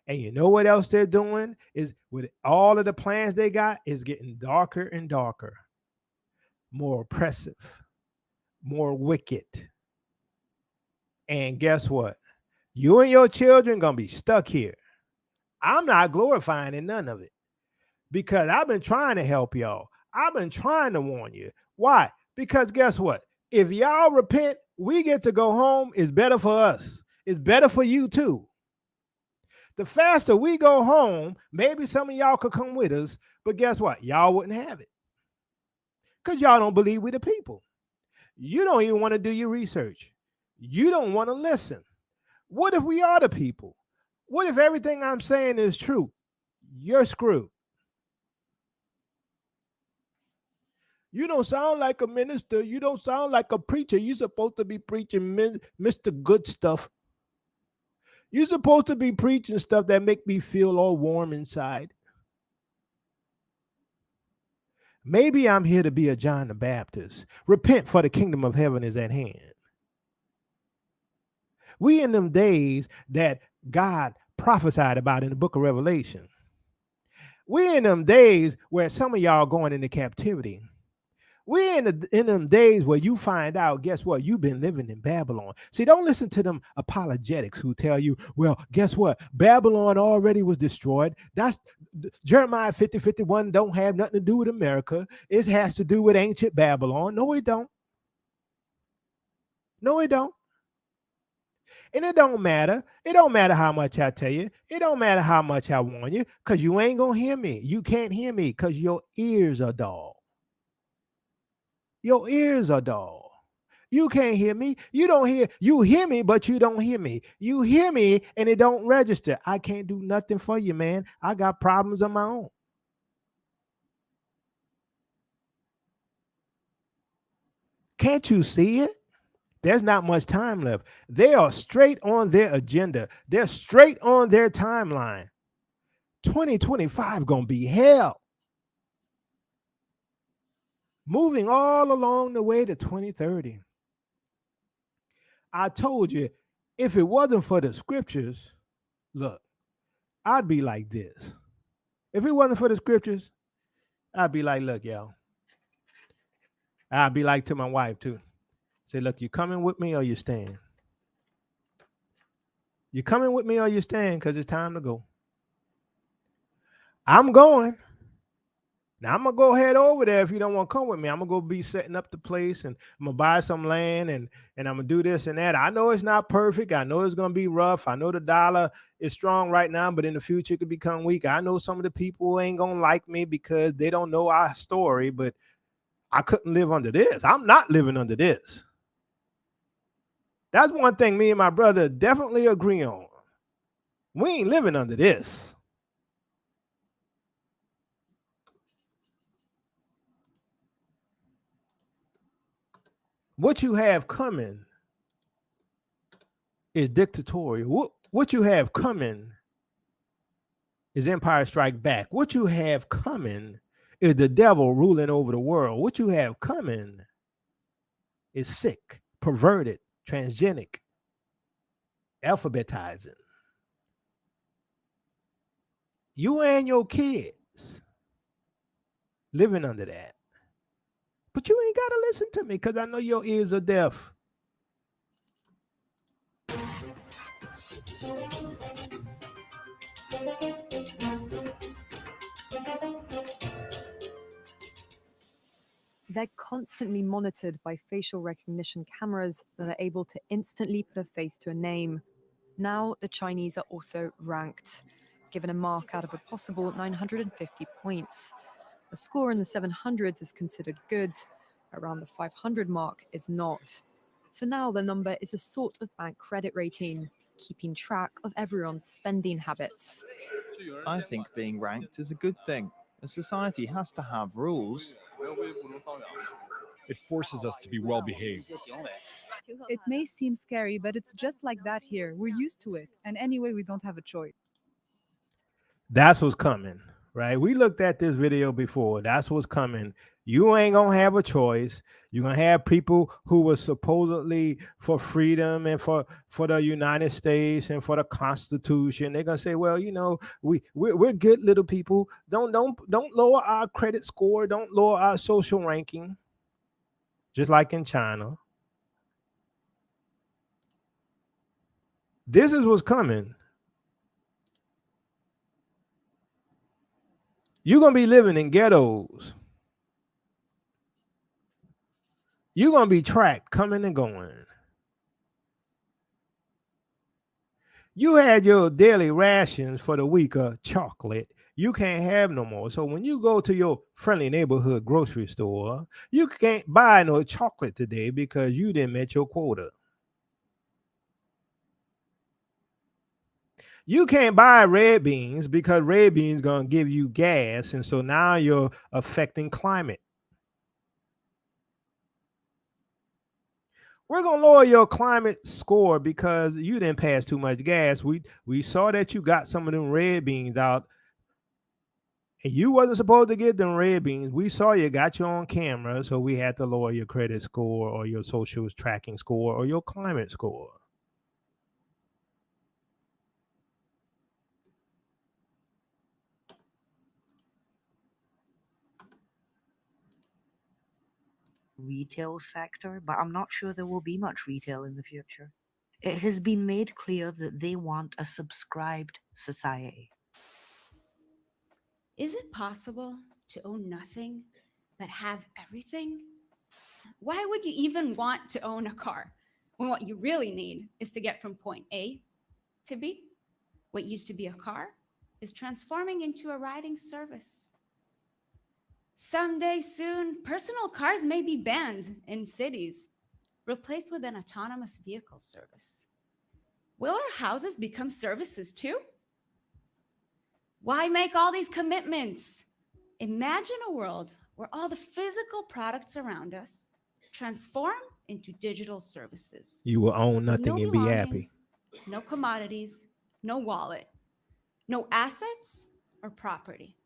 Speaker 2: And you know what else they're doing is, with all of the plans they got, is getting darker and darker, more oppressive, more wicked. And guess what? You and your children going to be stuck here. I'm not glorifying in none of it, because I've been trying to help y'all. I've been trying to warn you. Why? Because guess what? If y'all repent, we get to go home. It's better for us. It's better for you too. The faster we go home, maybe some of y'all could come with us, but guess what? Y'all wouldn't have it, because y'all don't believe we the people. You don't even want to do your research. You don't want to listen. What if we are the people? What if everything I'm saying is true? You're screwed. You don't sound like a minister. You don't sound like a preacher. You're supposed to be preaching Mr. Good stuff. You're supposed to be preaching stuff that make me feel all warm inside. Maybe I'm here to be a John the Baptist. Repent, for the kingdom of heaven is at hand. We in them days that God prophesied about in the book of Revelation. We in them days where some of y'all going into captivity. We in them days where you find out, guess what? You've been living in Babylon. See, don't listen to them apologetics who tell you, well, guess what? Babylon already was destroyed. That's Jeremiah 50:51 don't have nothing to do with America. It has to do with ancient Babylon. No, it don't. No, it don't. And it don't matter. It don't matter how much I tell you. It don't matter how much I warn you, because you ain't going to hear me. You can't hear me because your ears are dull. Your ears are dull. You can't hear me. You don't hear. You hear me, but you don't hear me. You hear me and it don't register. I can't do nothing for you, man. I got problems of my own. Can't you see it? There's not much time left. They are straight on their agenda. They're straight on their timeline. 2025 gonna be hell. Moving all along the way to 2030. I told you, if it wasn't for the scriptures, look, I'd be like this. If it wasn't for the scriptures, I'd be like, look, y'all. I'd be like to my wife too. Say, look, you coming with me or you staying? You coming with me or you staying? Because it's time to go. I'm going. Now, I'm going to go head over there if you don't want to come with me. I'm going to go be setting up the place, and I'm going to buy some land, and I'm going to do this and that. I know it's not perfect. I know it's going to be rough. I know the dollar is strong right now, but in the future it could become weak. I know some of the people ain't going to like me because they don't know our story, but I couldn't live under this. I'm not living under this. That's one thing me and my brother definitely agree on. We ain't living under this. What you have coming is dictatorial. What you have coming is Empire Strike Back. What you have coming is the devil ruling over the world. What you have coming is sick, perverted, transgenic, alphabetizing. You and your kids living under that. But you ain't got to listen to me because I know your ears are deaf.
Speaker 17: They're constantly monitored by facial recognition cameras that are able to instantly put a face to a name. Now, the Chinese are also ranked, given a mark out of a possible 950 points. A score in the 700s is considered good. Around the 500 mark is not. For now, the number is a sort of bank credit rating, keeping track of everyone's spending habits.
Speaker 18: I think being ranked is a good thing. A society has to have rules.
Speaker 19: It forces us to be well behaved.
Speaker 20: It may seem scary, but it's just like that here. We're used to it. And anyway, we don't have a choice.
Speaker 2: That's what's coming, right? We looked at this video before. That's what's coming. You ain't going to have a choice. You're going to have people who were supposedly for freedom and for the United States and for the Constitution. They're going to say, well, you know, we're good little people. Don't lower our credit score. Don't lower our social ranking. Just like in China. This is what's coming. You're going to be living in ghettos. You're going to be tracked coming and going. You had your daily rations for the week of chocolate. You can't have no more. So when you go to your friendly neighborhood grocery store, you can't buy no chocolate today because you didn't met your quota. You can't buy red beans because red beans going to give you gas. And so now you're affecting climate. We're going to lower your climate score because you didn't pass too much gas. We saw that you got some of them red beans out. And you wasn't supposed to get them red beans. We saw you got you on camera. So we had to lower your credit score or your social tracking score or your climate score.
Speaker 21: Retail sector, but I'm not sure there will be much retail in the future. It has been made clear that they want a subscribed society.
Speaker 22: Is it possible to own nothing but have everything? Why would you even want to own a car when what you really need is to get from point A to B? What used to be a car is transforming into a riding service. Someday soon, personal cars may be banned in cities, replaced with an autonomous vehicle service. Will our houses become services too? Why make all these commitments? Imagine a world where all the physical products around us transform into digital services.
Speaker 2: You will own nothing
Speaker 22: No
Speaker 2: and be happy.
Speaker 22: belongings, no commodities, no wallet, no assets or property.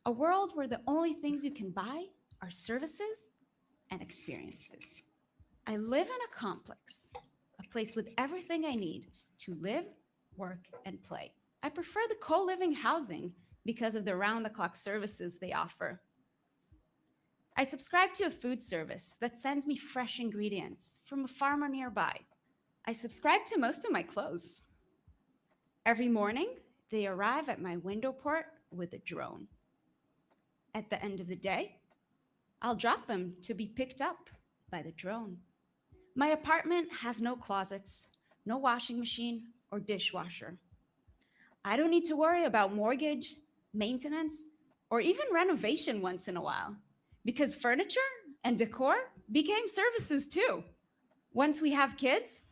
Speaker 22: A world where the only things you can buy are services and experiences. I live in a complex, a place with everything I need to live, work, and play. I prefer the co-living housing because of the round-the-clock services they offer. I subscribe to a food service that sends me fresh ingredients from a farmer nearby. I subscribe to most of my clothes. Every morning, they arrive at my window port with a drone. At the end of the day, I'll drop them to be picked up by the drone. My apartment has no closets, no washing machine or dishwasher. I don't need to worry about mortgage, maintenance, or even renovation once in a while, because furniture and decor became services too. Once we have kids,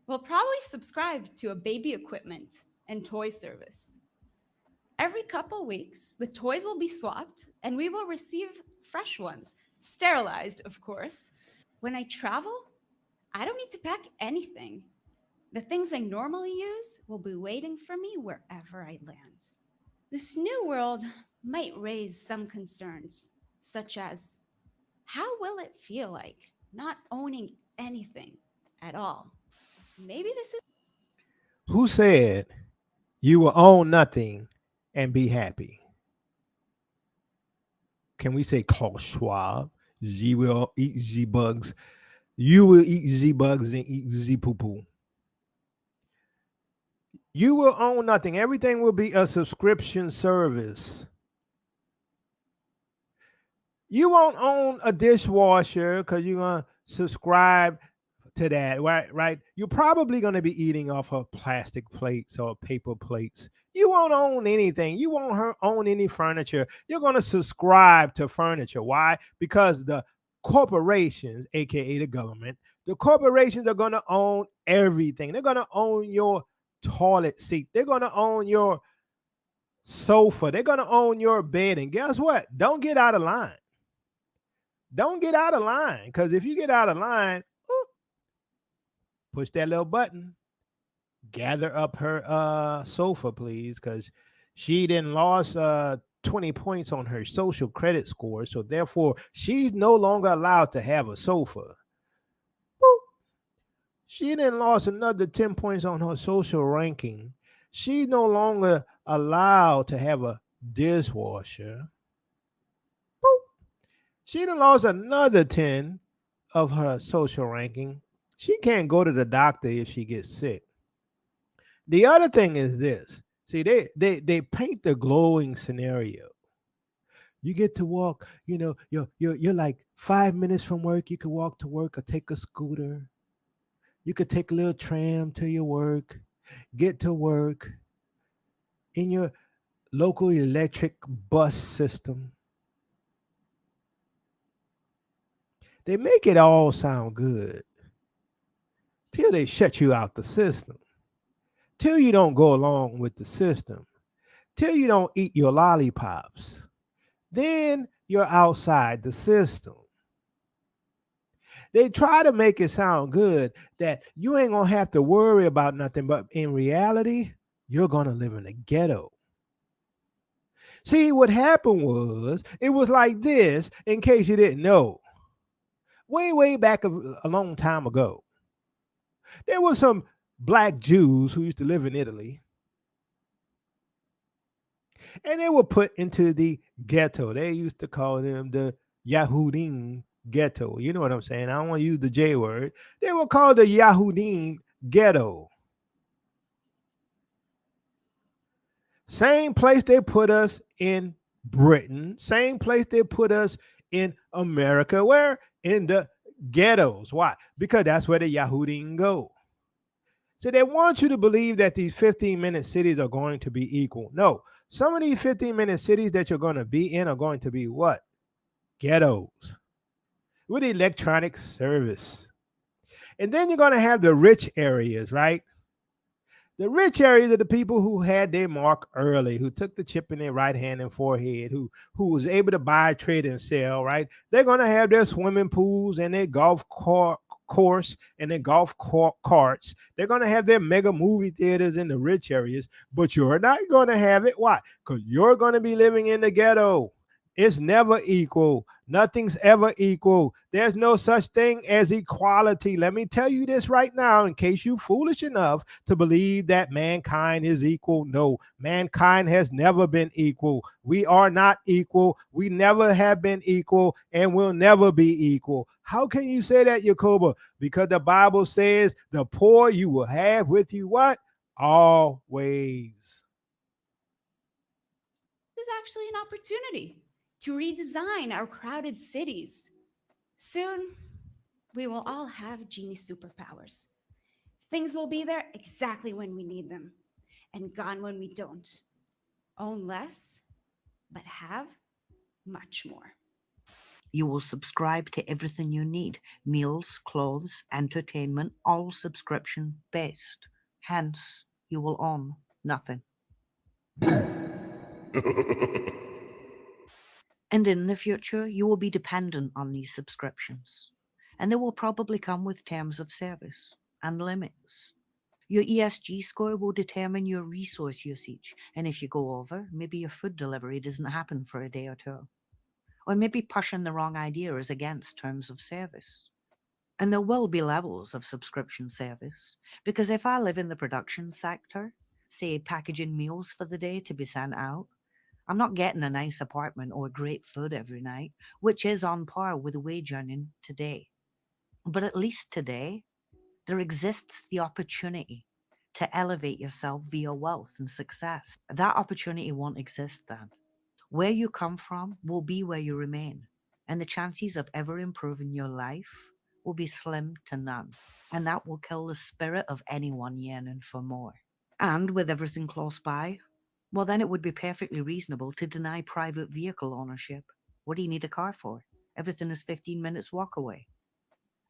Speaker 22: we'll probably subscribe to a baby equipment and toy service. Every couple weeks, the toys will be swapped and we will receive fresh ones, sterilized, of course. When I travel, I don't need to pack anything. The things I normally use will be waiting for me wherever I land. This new world might raise some concerns, such as how will it feel like not owning anything at all? Maybe this is
Speaker 2: Who said you will own nothing and be happy? Can we say Klaus Schwab? She will eat Z bugs. You will eat Z bugs and eat Z poo poo. You will own nothing. Everything will be a subscription service. You won't own a dishwasher because you're going to subscribe to that, right? You're probably going to be eating off of plastic plates or paper plates. You won't own anything. You won't own any furniture. You're going to subscribe to furniture. Why? Because the corporations, aka the government, the corporations are going to own everything. They're going to own your toilet seat. They're going to own your sofa. They're going to own your bed. And guess what? Don't get out of line. Don't get out of line, because if you get out of line, push that little button, gather up her sofa, please, because she didn't lost 20 points on her social credit score, so therefore she's no longer allowed to have a sofa. Boop. She then lost another 10 points on her social ranking. She's no longer allowed to have a dishwasher. Boop. She then lost another 10 of her social ranking. She can't go to the doctor if she gets sick. The other thing is this. See, they paint the glowing scenario. You get to walk, you're like 5 minutes from work. You could walk to work or take a scooter. You could take a little tram to your work, get to work in your local electric bus system. They make it all sound good till they shut you out the system, till you don't go along with the system, till you don't eat your lollipops. Then you're outside the system. They try to make it sound good that you ain't gonna have to worry about nothing, but in reality, you're gonna live in a ghetto. See, what happened was, it was like this, in case you didn't know. Way back a long time ago, there were some black Jews who used to live in Italy, and they were put into the ghetto. They used to call them the Yahudim ghetto. You know what I'm saying? I don't want to use the J word. They were called the Yahudim ghetto. Same place they put us in Britain, same place they put us in America. Where? In the ghettos. Why? Because that's where the Yahudim go. So they want you to believe that these 15-minute cities are going to be equal. No, some of these 15-minute cities that you're going to be in are going to be what? Ghettos with electronic service. And then you're going to have the rich areas, right? The rich areas are the people who had their mark early, who took the chip in their right hand and forehead, who was able to buy, trade, and sell, right? They're going to have their swimming pools and their golf course and their golf carts. They're going to have their mega movie theaters in the rich areas, but you're not going to have it. Why? Because you're going to be living in the ghetto. It's never equal. Nothing's ever equal. There's no such thing as equality. Let me tell you this right now, in case you're foolish enough to believe that mankind is equal. No, mankind has never been equal. We are not equal. We never have been equal and will never be equal. How can you say that, Yakoba? Because the Bible says the poor you will have with you what? Always.
Speaker 22: This is actually an opportunity to redesign our crowded cities. Soon, we will all have genie superpowers. Things will be there exactly when we need them and gone when we don't. Own less, but have much more.
Speaker 21: You will subscribe to everything you need: meals, clothes, entertainment, all subscription based. Hence, you will own nothing. And in the future, you will be dependent on these subscriptions, and they will probably come with terms of service and limits. Your ESG score will determine your resource usage, and if you go over, maybe your food delivery doesn't happen for a day or two. Or maybe pushing the wrong idea is against terms of service. And there will be levels of subscription service, because if I live in the production sector, say packaging meals for the day to be sent out, I'm not getting a nice apartment or great food every night, which is on par with wage earning today. But at least today, there exists the opportunity to elevate yourself via wealth and success. That opportunity won't exist then. Where you come from will be where you remain, and the chances of ever improving your life will be slim to none, and that will kill the spirit of anyone yearning for more. And with everything close by, well, then it would be perfectly reasonable to deny private vehicle ownership. What do you need a car for? Everything is 15 minutes walk away.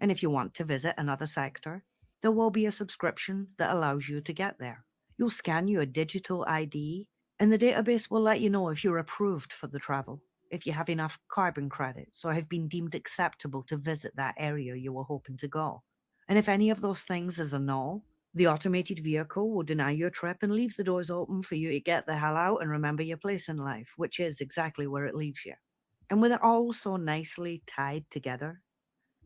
Speaker 21: And if you want to visit another sector, there will be a subscription that allows you to get there. You'll scan your digital ID, and the database will let you know if you're approved for the travel, if you have enough carbon credits, or have been deemed acceptable to visit that area you were hoping to go. And if any of those things is a no, the automated vehicle will deny your trip and leave the doors open for you to get the hell out and remember your place in life, which is exactly where it leaves you. And with it all so nicely tied together,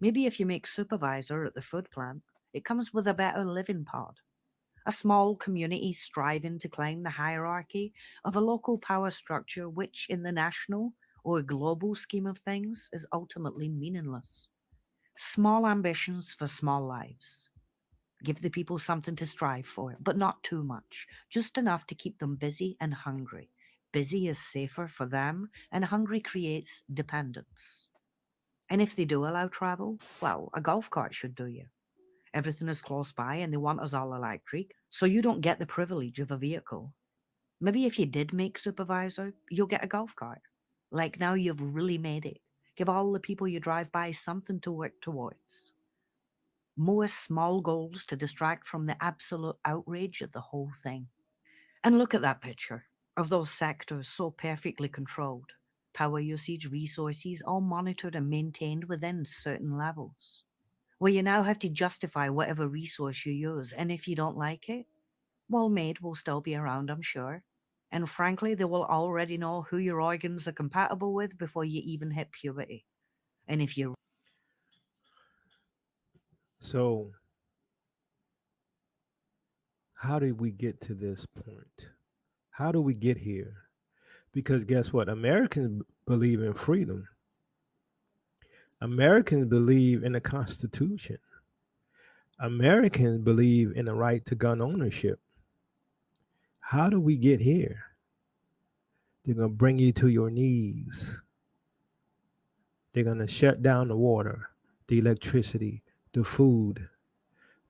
Speaker 21: maybe if you make supervisor at the food plant, it comes with a better living pod. A small community striving to climb the hierarchy of a local power structure which, in the national or global scheme of things, is ultimately meaningless. Small ambitions for small lives. Give the people something to strive for, but not too much, just enough to keep them busy and hungry. Busy is safer for them, and hungry creates dependence. And if they do allow travel, well, a golf cart should do you. Everything is close by and they want us all electric, so you don't get the privilege of a vehicle. Maybe if you did make supervisor, you'll get a golf cart. Like now you've really made it. Give all the people you drive by something to work towards. More small goals to distract from the absolute outrage of the whole thing. And look at that picture of those sectors so perfectly controlled. Power usage, resources, all monitored and maintained within certain levels. Where you now have to justify whatever resource you use, and if you don't like it, well, MAID will still be around, I'm sure. And frankly, they will already know who your organs are compatible with before you even hit puberty. And if you...
Speaker 2: So, how did we get to this point? How do we get here? Because guess what? Americans believe in freedom. Americans believe in the Constitution. Americans believe in the right to gun ownership. How do we get here? They're going to bring you to your knees. They're going to shut down the water, the electricity, the food.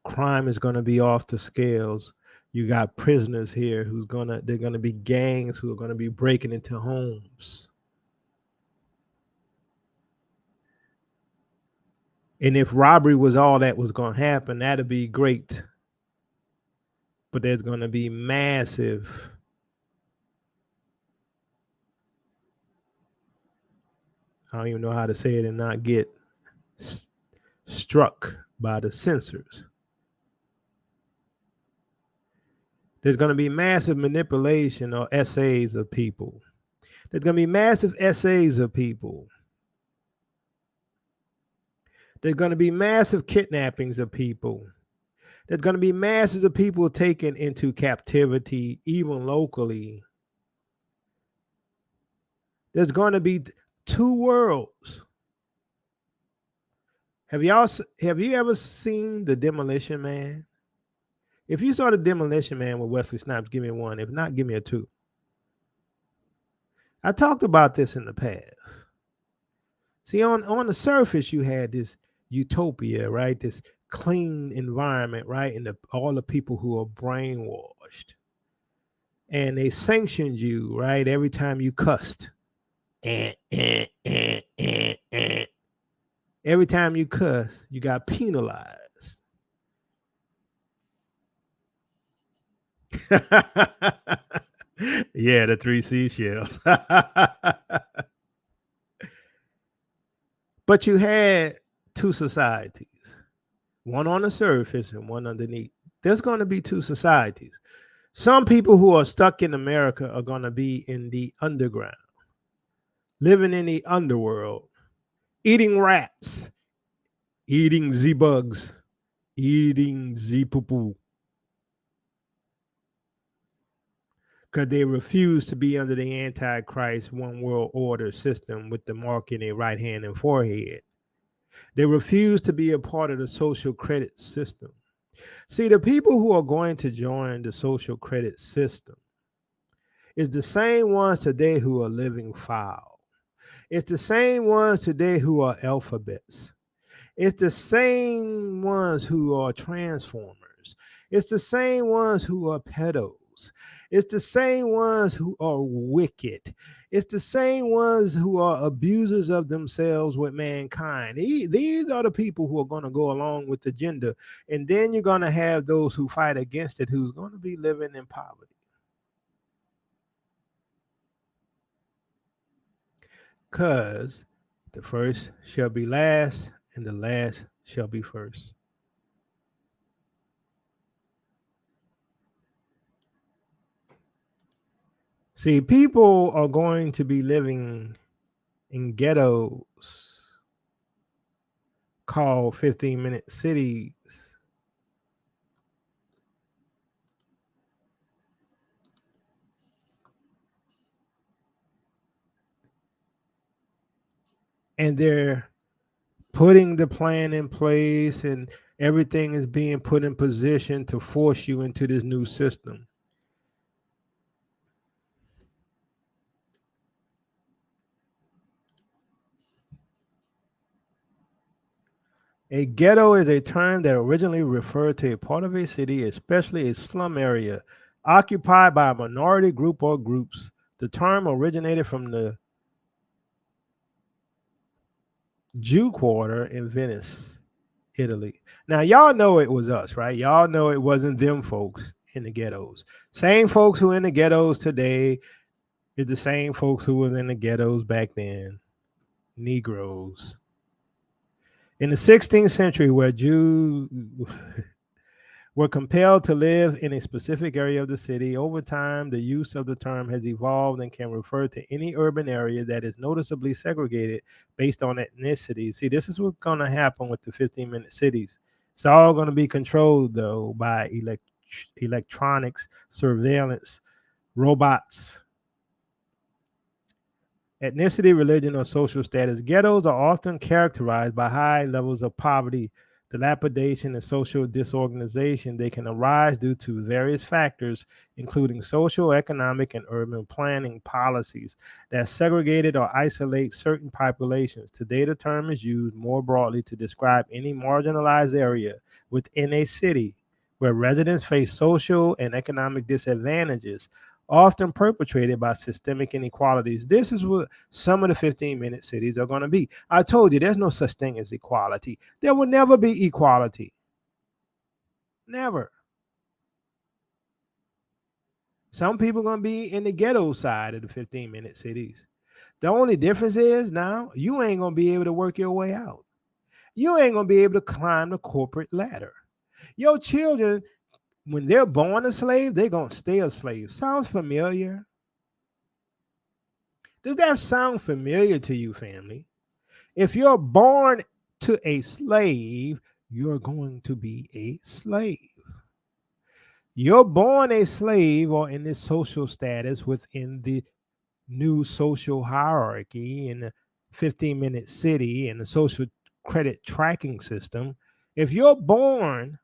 Speaker 2: Crime is going to be off the scales. You got prisoners here they're going to be gangs who are going to be breaking into homes. And if robbery was all that was going to happen, that'd be great. But there's going to be massive I don't even know how to say it and not get struck by the censors. There's going to be massive manipulation or essays of people. There's going to be massive essays of people. There's going to be massive kidnappings of people. There's going to be masses of people taken into captivity, even locally. There's going to be two worlds. Have you ever seen The Demolition Man? If you saw The Demolition Man with Wesley Snipes, give me 1. If not, give me a 2. I talked about this in the past. See, on the surface, you had this utopia, right? This clean environment, right? And all the people who are brainwashed. And they sanctioned you, right? Every time you cussed. Every time you cuss, you got penalized. Yeah, the 3 seashells. But you had two societies, one on the surface and one underneath. There's going to be two societies. Some people who are stuck in America are going to be in the underground, living in the underworld, eating rats, eating Z bugs, eating Z poo poo. Because they refuse to be under the Antichrist one world order system with the mark in their right hand and forehead. They refuse to be a part of the social credit system. See, the people who are going to join the social credit system is the same ones today who are living foul. It's the same ones today who are alphabets. It's the same ones who are transformers. It's the same ones who are pedos. It's the same ones who are wicked. It's the same ones who are abusers of themselves with mankind. These are the people who are going to go along with the agenda. And then you're going to have those who fight against it, who's going to be living in poverty. Because the first shall be last, and the last shall be first. See, people are going to be living in ghettos called 15-minute cities. And they're putting the plan in place, and everything is being put in position to force you into this new system. A ghetto is a term that originally referred to a part of a city, especially a slum area, occupied by a minority group or groups. The term originated from the Jew quarter in Venice, Italy. Now, y'all know it was us, right? Y'all know it wasn't them folks in the ghettos. Same folks who are in the ghettos today is the same folks who were in the ghettos back then. Negroes. In the 16th century, where Jews were compelled to live in a specific area of the city, over time, the use of the term has evolved and can refer to any urban area that is noticeably segregated based on ethnicity. See, this is what's going to happen with the 15-minute cities. It's all going to be controlled, though, by electronics, surveillance, robots, ethnicity, religion, or social status. Ghettos are often characterized by high levels of poverty, dilapidation, and social disorganization. They can arise due to various factors, including social, economic, and urban planning policies that segregate or isolate certain populations. Today, the term is used more broadly to describe any marginalized area within a city where residents face social and economic disadvantages, often perpetrated by systemic inequalities. This is what some of the 15-minute cities are going to be. I told you there's no such thing as equality. There will never be equality. Never. Some people are going to be in the ghetto side of the 15-minute cities. The only difference is now you ain't going to be able to work your way out. You ain't going to be able to climb the corporate ladder. Your children, when they're born a slave, they're going to stay a slave. Sounds familiar? Does that sound familiar to you, family? If you're born to a slave, you're going to be a slave. You're born a slave or in this social status within the new social hierarchy in the 15-minute city and the social credit tracking system. If you're born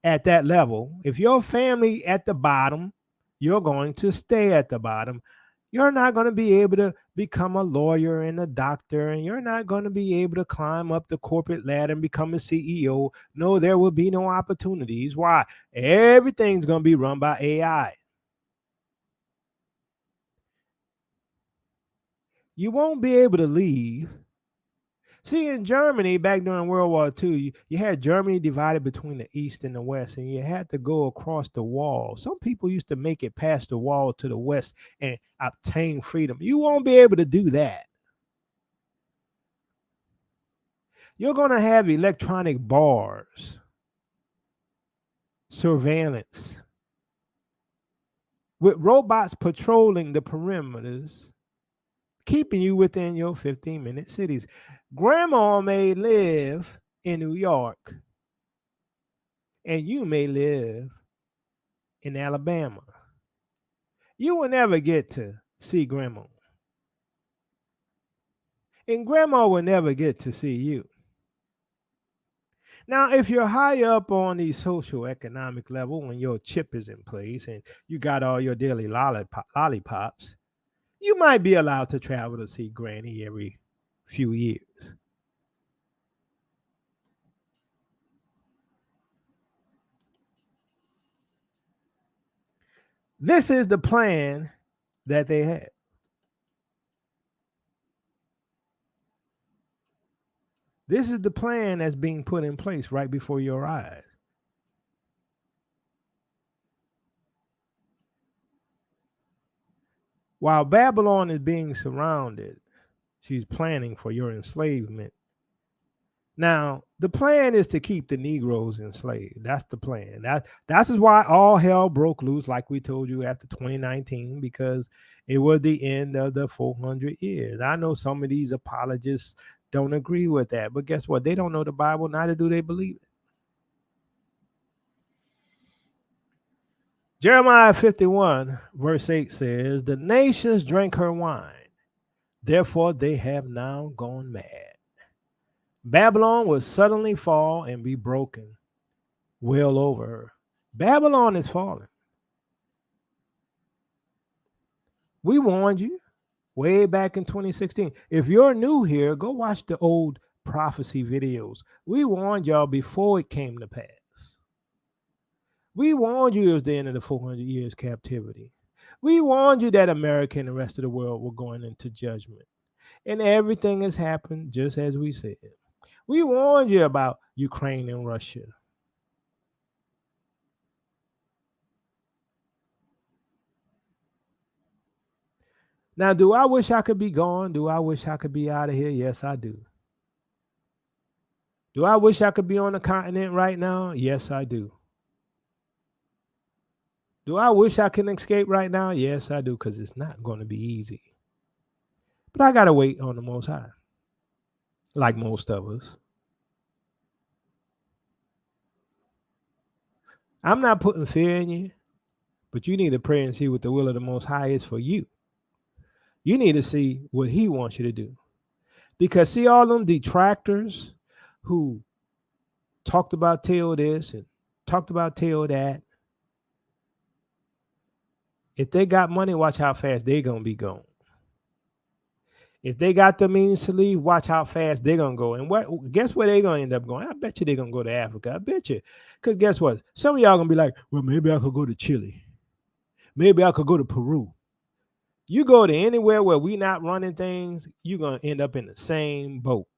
Speaker 2: at that level, if your family at the bottom, you're going to stay at the bottom. You're not going to be able to become a lawyer and a doctor, and you're not going to be able to climb up the corporate ladder and become a CEO. No, there will be no opportunities. Why? Everything's going to be run by AI. You won't be able to leave. See, in Germany, back during World War II, you had Germany divided between the East and the West, and you had to go across the wall. Some people used to make it past the wall to the West and obtain freedom. You won't be able to do that. You're going to have electronic bars. surveillance, with robots patrolling the perimeters, keeping you within your 15-minute cities. Grandma may live in New York, and you may live in Alabama. You will never get to see grandma. And grandma will never get to see you. Now, if you're high up on the social economic level when your chip is in place and you got all your daily lollipops, you might be allowed to travel to see granny every few years. This is the plan that they had. This is the plan that's being put in place right before your eyes. While Babylon is being surrounded, she's planning for your enslavement. Now, the plan is to keep the Negroes enslaved. That's the plan. That's why all hell broke loose, like we told you after 2019, because it was the end of the 400 years. I know some of these apologists don't agree with that, but guess what? They don't know the Bible, neither do they believe it. Jeremiah 51, verse 8 says, "The nations drank her wine, therefore they have now gone mad. Babylon will suddenly fall and be broken well over her." Babylon is falling. We warned you way back in 2016. If you're new here, go watch the old prophecy videos. We warned y'all before it came to pass. We warned you it was the end of the 400 years captivity. We warned you that America and the rest of the world were going into judgment. And everything has happened just as we said. We warned you about Ukraine and Russia. Now, do I wish I could be gone? Do I wish I could be out of here? Yes, I do. Do I wish I could be on the continent right now? Yes, I do. Do I wish I can escape right now? Yes, I do, because it's not going to be easy. But I got to wait on the Most High, like most of us. I'm not putting fear in you, but you need to pray and see what the will of the Most High is for you. You need to see what He wants you to do. Because see all them detractors who talked about tell this and talked about tell that. If they got money, watch how fast they're going to be gone. If they got the means to leave, watch how fast they're going to go. And guess where they're going to end up going? I bet you they're going to go to Africa. I bet you. Because guess what? Some of y'all going to be like, well, maybe I could go to Chile. Maybe I could go to Peru. You go to anywhere where we not running things, you're going to end up in the same boat.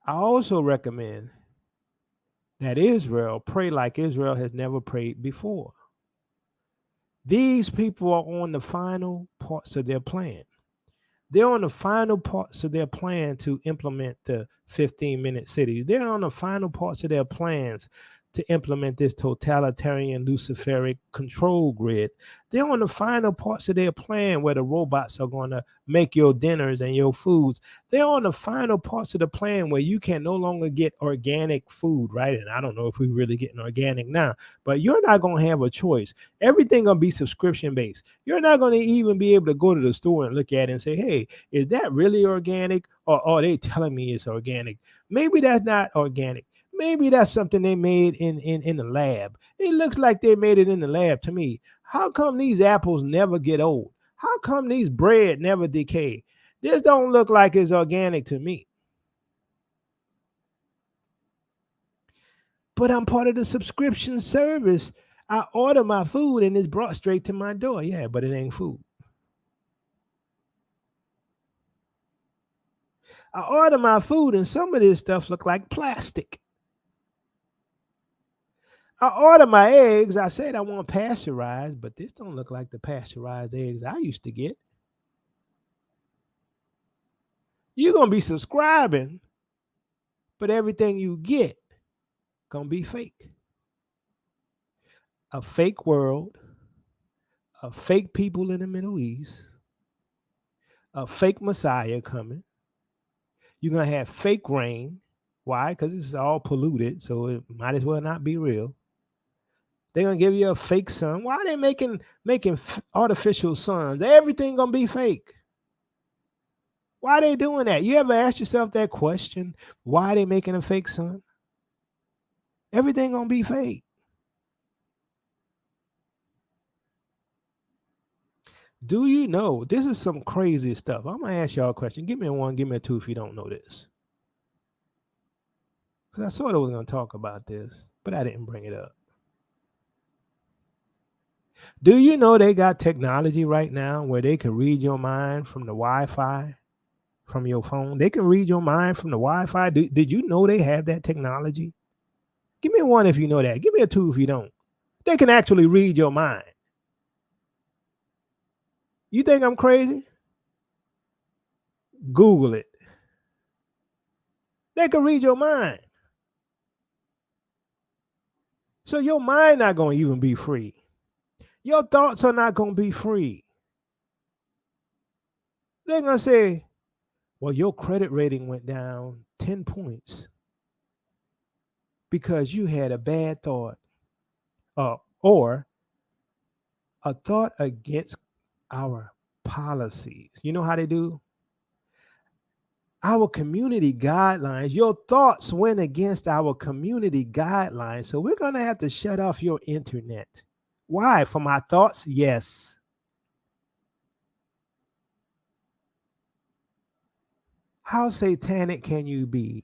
Speaker 2: I also recommend that Israel pray like Israel has never prayed before. These people are on the final parts of their plan. They're on the final parts of their plan to implement the 15-minute cities. They're on the final parts of their plans to implement this totalitarian Luciferic control grid. They're on the final parts of their plan where the robots are going to make your dinners and your foods. They're on the final parts of the plan where you can no longer get organic food, right? And I don't know if we're really getting organic now, but you're not going to have a choice. Everything going to be subscription based. You're not going to even be able to go to the store and look at it and say, hey, is that really organic? Or are they telling me it's organic? Maybe that's not organic. Maybe that's something they made in the lab. It looks like they made it in the lab to me. How come these apples never get old? How come these bread never decay? This don't look like it's organic to me. But I'm part of the subscription service. I order my food and it's brought straight to my door. Yeah, but it ain't food. I order my food and some of this stuff look like plastic. I order my eggs. I said I want pasteurized, but this don't look like the pasteurized eggs I used to get. You're going to be subscribing, but everything you get going to be fake. A fake world, a fake people in the Middle East, a fake Messiah coming. You're going to have fake rain. Why? Because it's all polluted, so it might as well not be real. They're going to give you a fake sun. Why are they making artificial suns? Everything going to be fake. Why are they doing that? You ever ask yourself that question? Why are they making a fake sun? Everything going to be fake. Do you know? This is some crazy stuff. I'm going to ask y'all a question. Give me a 1, give me a 2 if you don't know this. Because I sort of was going to talk about this, but I didn't bring it up. Do you know they got technology right now where they can read your mind from the Wi-Fi, from your phone? They can read your mind from the Wi-Fi. Did you know they have that technology? Give me a 1 if you know that. Give me a 2 if you don't. They can actually read your mind. You think I'm crazy? Google it. They can read your mind. So your mind not going to even be free. Your thoughts are not going to be free. They're going to say, well, your credit rating went down 10 points because you had a bad thought or a thought against our policies. You know how they do? Our community guidelines, your thoughts went against our community guidelines. So we're going to have to shut off your internet. Why? For my thoughts? Yes. How satanic can you be?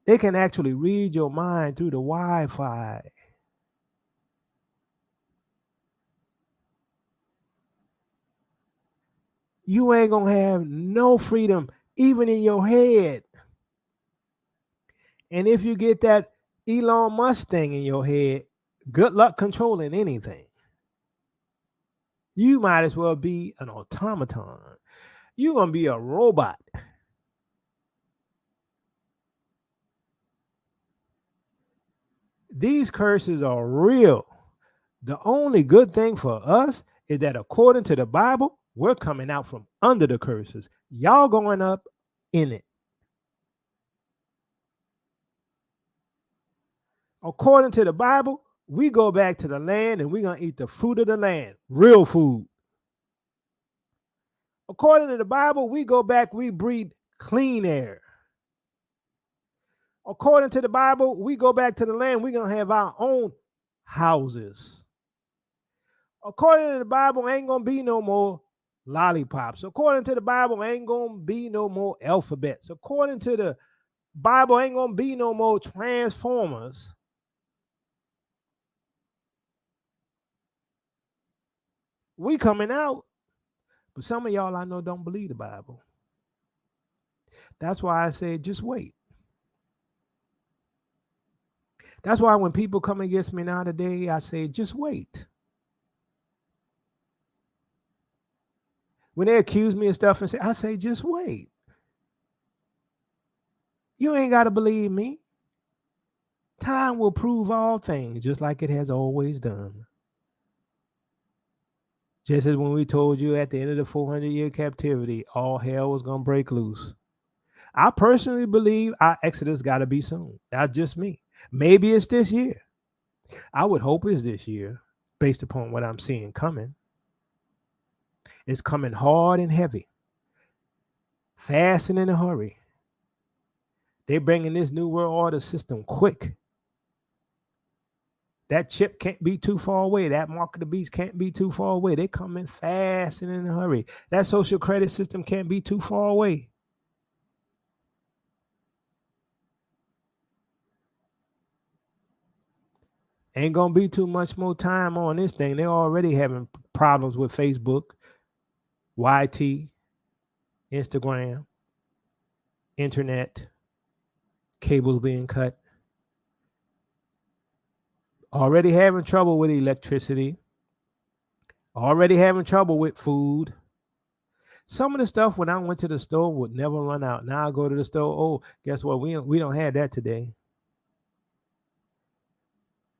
Speaker 2: They can actually read your mind through the Wi-Fi. You ain't going to have no freedom, even in your head. And if you get that Elon Musk thing in your head, good luck controlling anything. You might as well be an automaton. You're going to be a robot. These curses are real. The only good thing for us is that according to the Bible, we're coming out from under the curses. Y'all going up in it. According to the Bible, we go back to the land and we're going to eat the fruit of the land, real food. According to the Bible, we go back, we breathe clean air. According to the Bible, we go back to the land, we're going to have our own houses. According to the Bible, ain't going to be no more lollipops. According to the Bible, ain't going to be no more alphabets. According to the Bible, ain't going to be no more transformers. We coming out. But some of y'all I know don't believe the Bible. That's why I say just wait. That's why when people come against me now today, I say just wait. When they accuse me of stuff and say, I say just wait. You ain't got to believe me. Time will prove all things, just like it has always done. Just as when we told you at the end of the 400-year captivity, all hell was going to break loose. I personally believe our exodus got to be soon. That's just me. Maybe it's this year. I would hope it's this year, based upon what I'm seeing coming. It's coming hard and heavy, fast and in a hurry. They're bringing this new world order system quick. That chip can't be too far away. That mark of the beast can't be too far away. They're coming fast and in a hurry. That social credit system can't be too far away. Ain't going to be too much more time on this thing. They're already having problems with Facebook, YT, Instagram, internet, cables being cut. Already having trouble with electricity. Already having trouble with food. Some of the stuff when I went to the store would never run out. Now I go to the store. Oh, guess what? We don't have that today.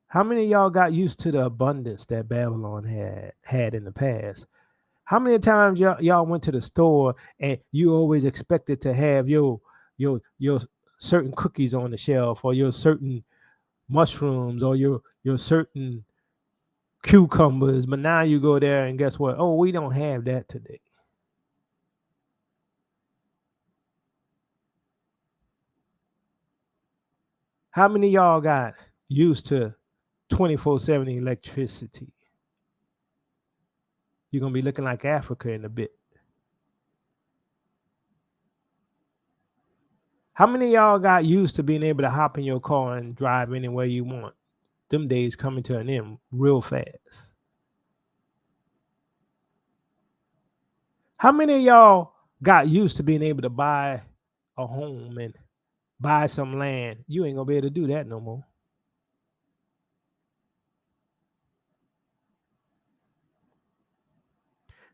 Speaker 2: How many of y'all got used to the abundance that Babylon had in the past? How many times y'all went to the store and you always expected to have your certain cookies on the shelf, or your certain mushrooms, or your certain cucumbers, but now you go there and guess what? Oh, we don't have that today. How many of y'all got used to 24/7 electricity? You're going to be looking like Africa in a bit. How many of y'all got used to being able to hop in your car and drive anywhere you want? Them days coming to an end real fast. How many of y'all got used to being able to buy a home and buy some land? You ain't going to be able to do that no more.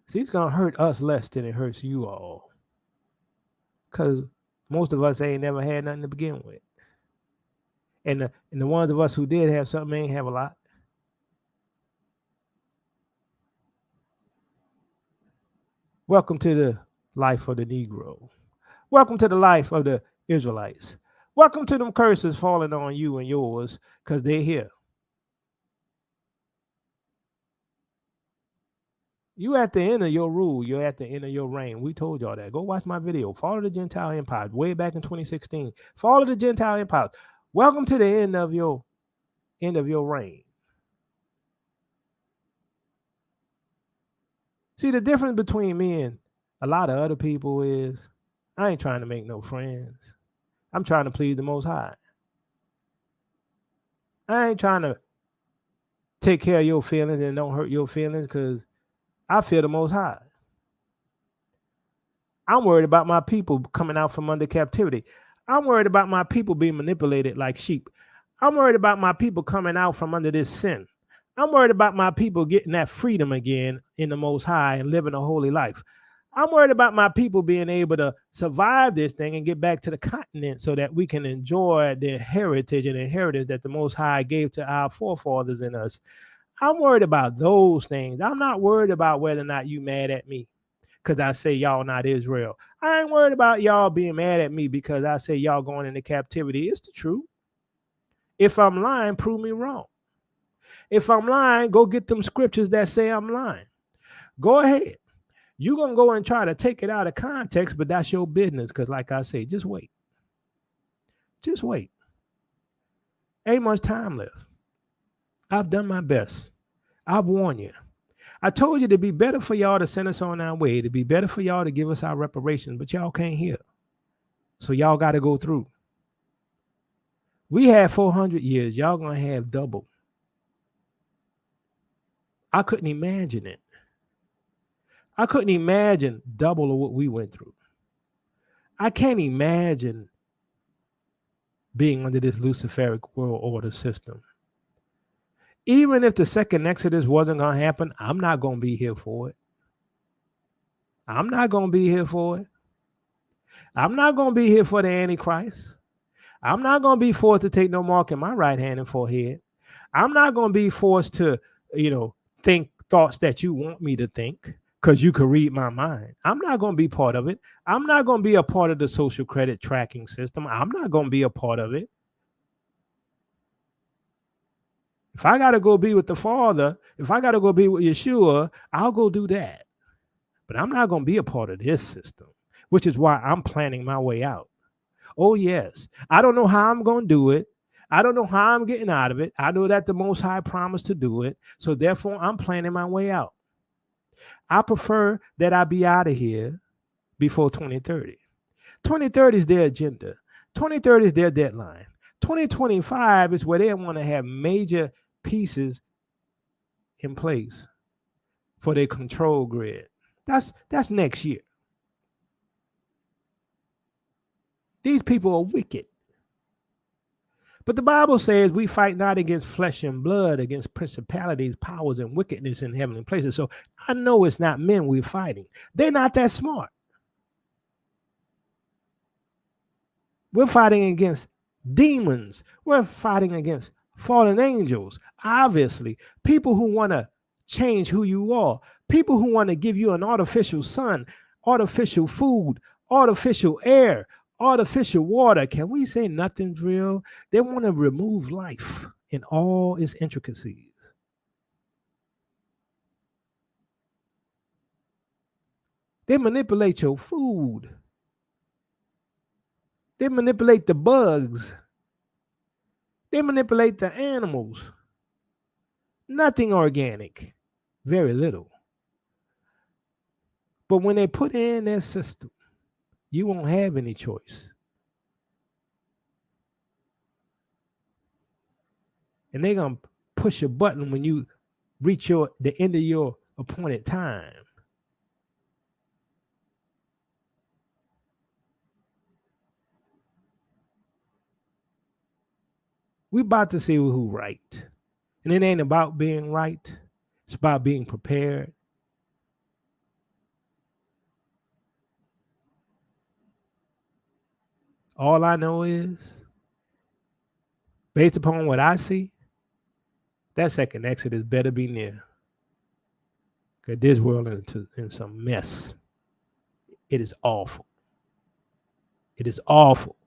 Speaker 2: See, it's going to hurt us less than it hurts you all. Because most of us ain't never had nothing to begin with. And the ones of us who did have something ain't have a lot. Welcome to the life of the Negro. Welcome to the life of the Israelites. Welcome to them curses falling on you and yours, because they're here. You at the end of your rule. You're at the end of your reign. We told y'all that. Go watch my video. Follow the Gentile empires way back in 2016. Follow the Gentile empires. Welcome to the end of your reign. See, the difference between me and a lot of other people is I ain't trying to make no friends. I'm trying to please the Most High. I ain't trying to take care of your feelings and don't hurt your feelings, because I feel the Most High. I'm worried about my people coming out from under captivity. I'm worried about my people being manipulated like sheep. I'm worried about my people coming out from under this sin. I'm worried about my people getting that freedom again in the Most High and living a holy life. I'm worried about my people being able to survive this thing and get back to the continent so that we can enjoy the heritage and inheritance that the Most High gave to our forefathers and us. I'm worried about those things. I'm not worried about whether or not you mad at me because I say y'all not Israel. I ain't worried about y'all being mad at me because I say y'all going into captivity. It's the truth. If I'm lying, prove me wrong. If I'm lying, go get them scriptures that say I'm lying. Go ahead. You're going to go and try to take it out of context, but that's your business, because like I say, just wait. Just wait. Ain't much time left. I've done my best. I've warned you. I told you to be better for y'all to send us on our way, to be better for y'all to give us our reparations, but y'all can't hear. So y'all got to go through. We had 400 years. Y'all going to have double. I couldn't imagine it. I couldn't imagine double of what we went through. I can't imagine being under this Luciferic world order system. Even if the second Exodus wasn't going to happen, I'm not going to be here for it. I'm not going to be here for it. I'm not going to be here for the Antichrist. I'm not going to be forced to take no mark in my right hand and forehead. I'm not going to be forced to, think thoughts that you want me to think because you could read my mind. I'm not going to be part of it. I'm not going to be a part of the social credit tracking system. I'm not going to be a part of it. If I got to go be with the Father, if I got to go be with Yeshua, I'll go do that. But I'm not going to be a part of this system, which is why I'm planning my way out. Oh, yes. I don't know how I'm going to do it. I don't know how I'm getting out of it. I know that the Most High promised to do it. So therefore, I'm planning my way out. I prefer that I be out of here before 2030. 2030 is their agenda. 2030 is their deadline. 2025 is where they want to have major pieces in place for their control grid. That's next year. These people are wicked. But the Bible says we fight not against flesh and blood, against principalities, powers, and wickedness in heavenly places. So I know it's not men we're fighting. They're not that smart. We're fighting against demons. We're fighting against fallen angels. Obviously, people who want to change who you are, people who want to give you an artificial sun, artificial food, artificial air, artificial water. Can we say nothing's real? They want to remove life in all its intricacies. They manipulate your food. They manipulate the bugs. They manipulate the animals. Nothing organic, very little. But when they put in their system, you won't have any choice. And they're going to push a button when you reach the end of your appointed time. We're about to see who's right. And it ain't about being right. It's about being prepared. All I know is, based upon what I see, that second exodus better be near. Because this world is in some mess. It is awful. It is awful.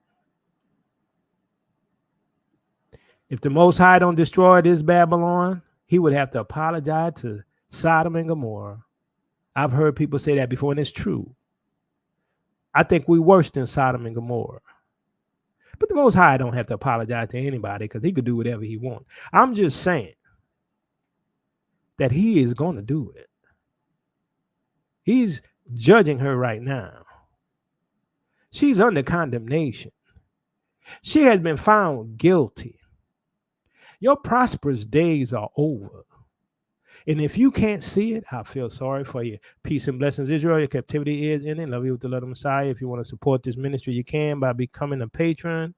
Speaker 2: If the Most High don't destroy this Babylon, he would have to apologize to Sodom and Gomorrah. I've heard people say that before, and it's true. I think we're worse than Sodom and Gomorrah. But the Most High don't have to apologize to anybody because he could do whatever he wants. I'm just saying that he is going to do it. He's judging her right now. She's under condemnation. She has been found guilty. Your prosperous days are over. And if you can't see it, I feel sorry for you. Peace and blessings, Israel. Your captivity is ending. Love you with the love of Messiah. If you want to support this ministry, you can by becoming a patron.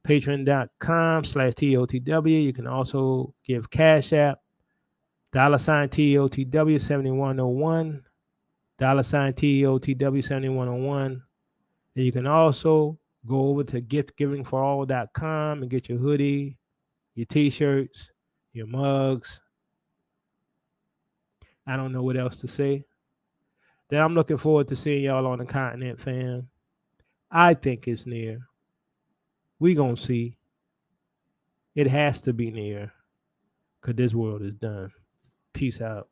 Speaker 2: Patreon.com/TOTW. You can also give Cash App. $TOTW 7101. $TOTW 7101. And you can also go over to giftgivingforall.com and get your hoodie, your t-shirts, your mugs. I don't know what else to say. Then I'm looking forward to seeing y'all on the continent, fam. I think it's near. We gonna see. It has to be near because this world is done. Peace out.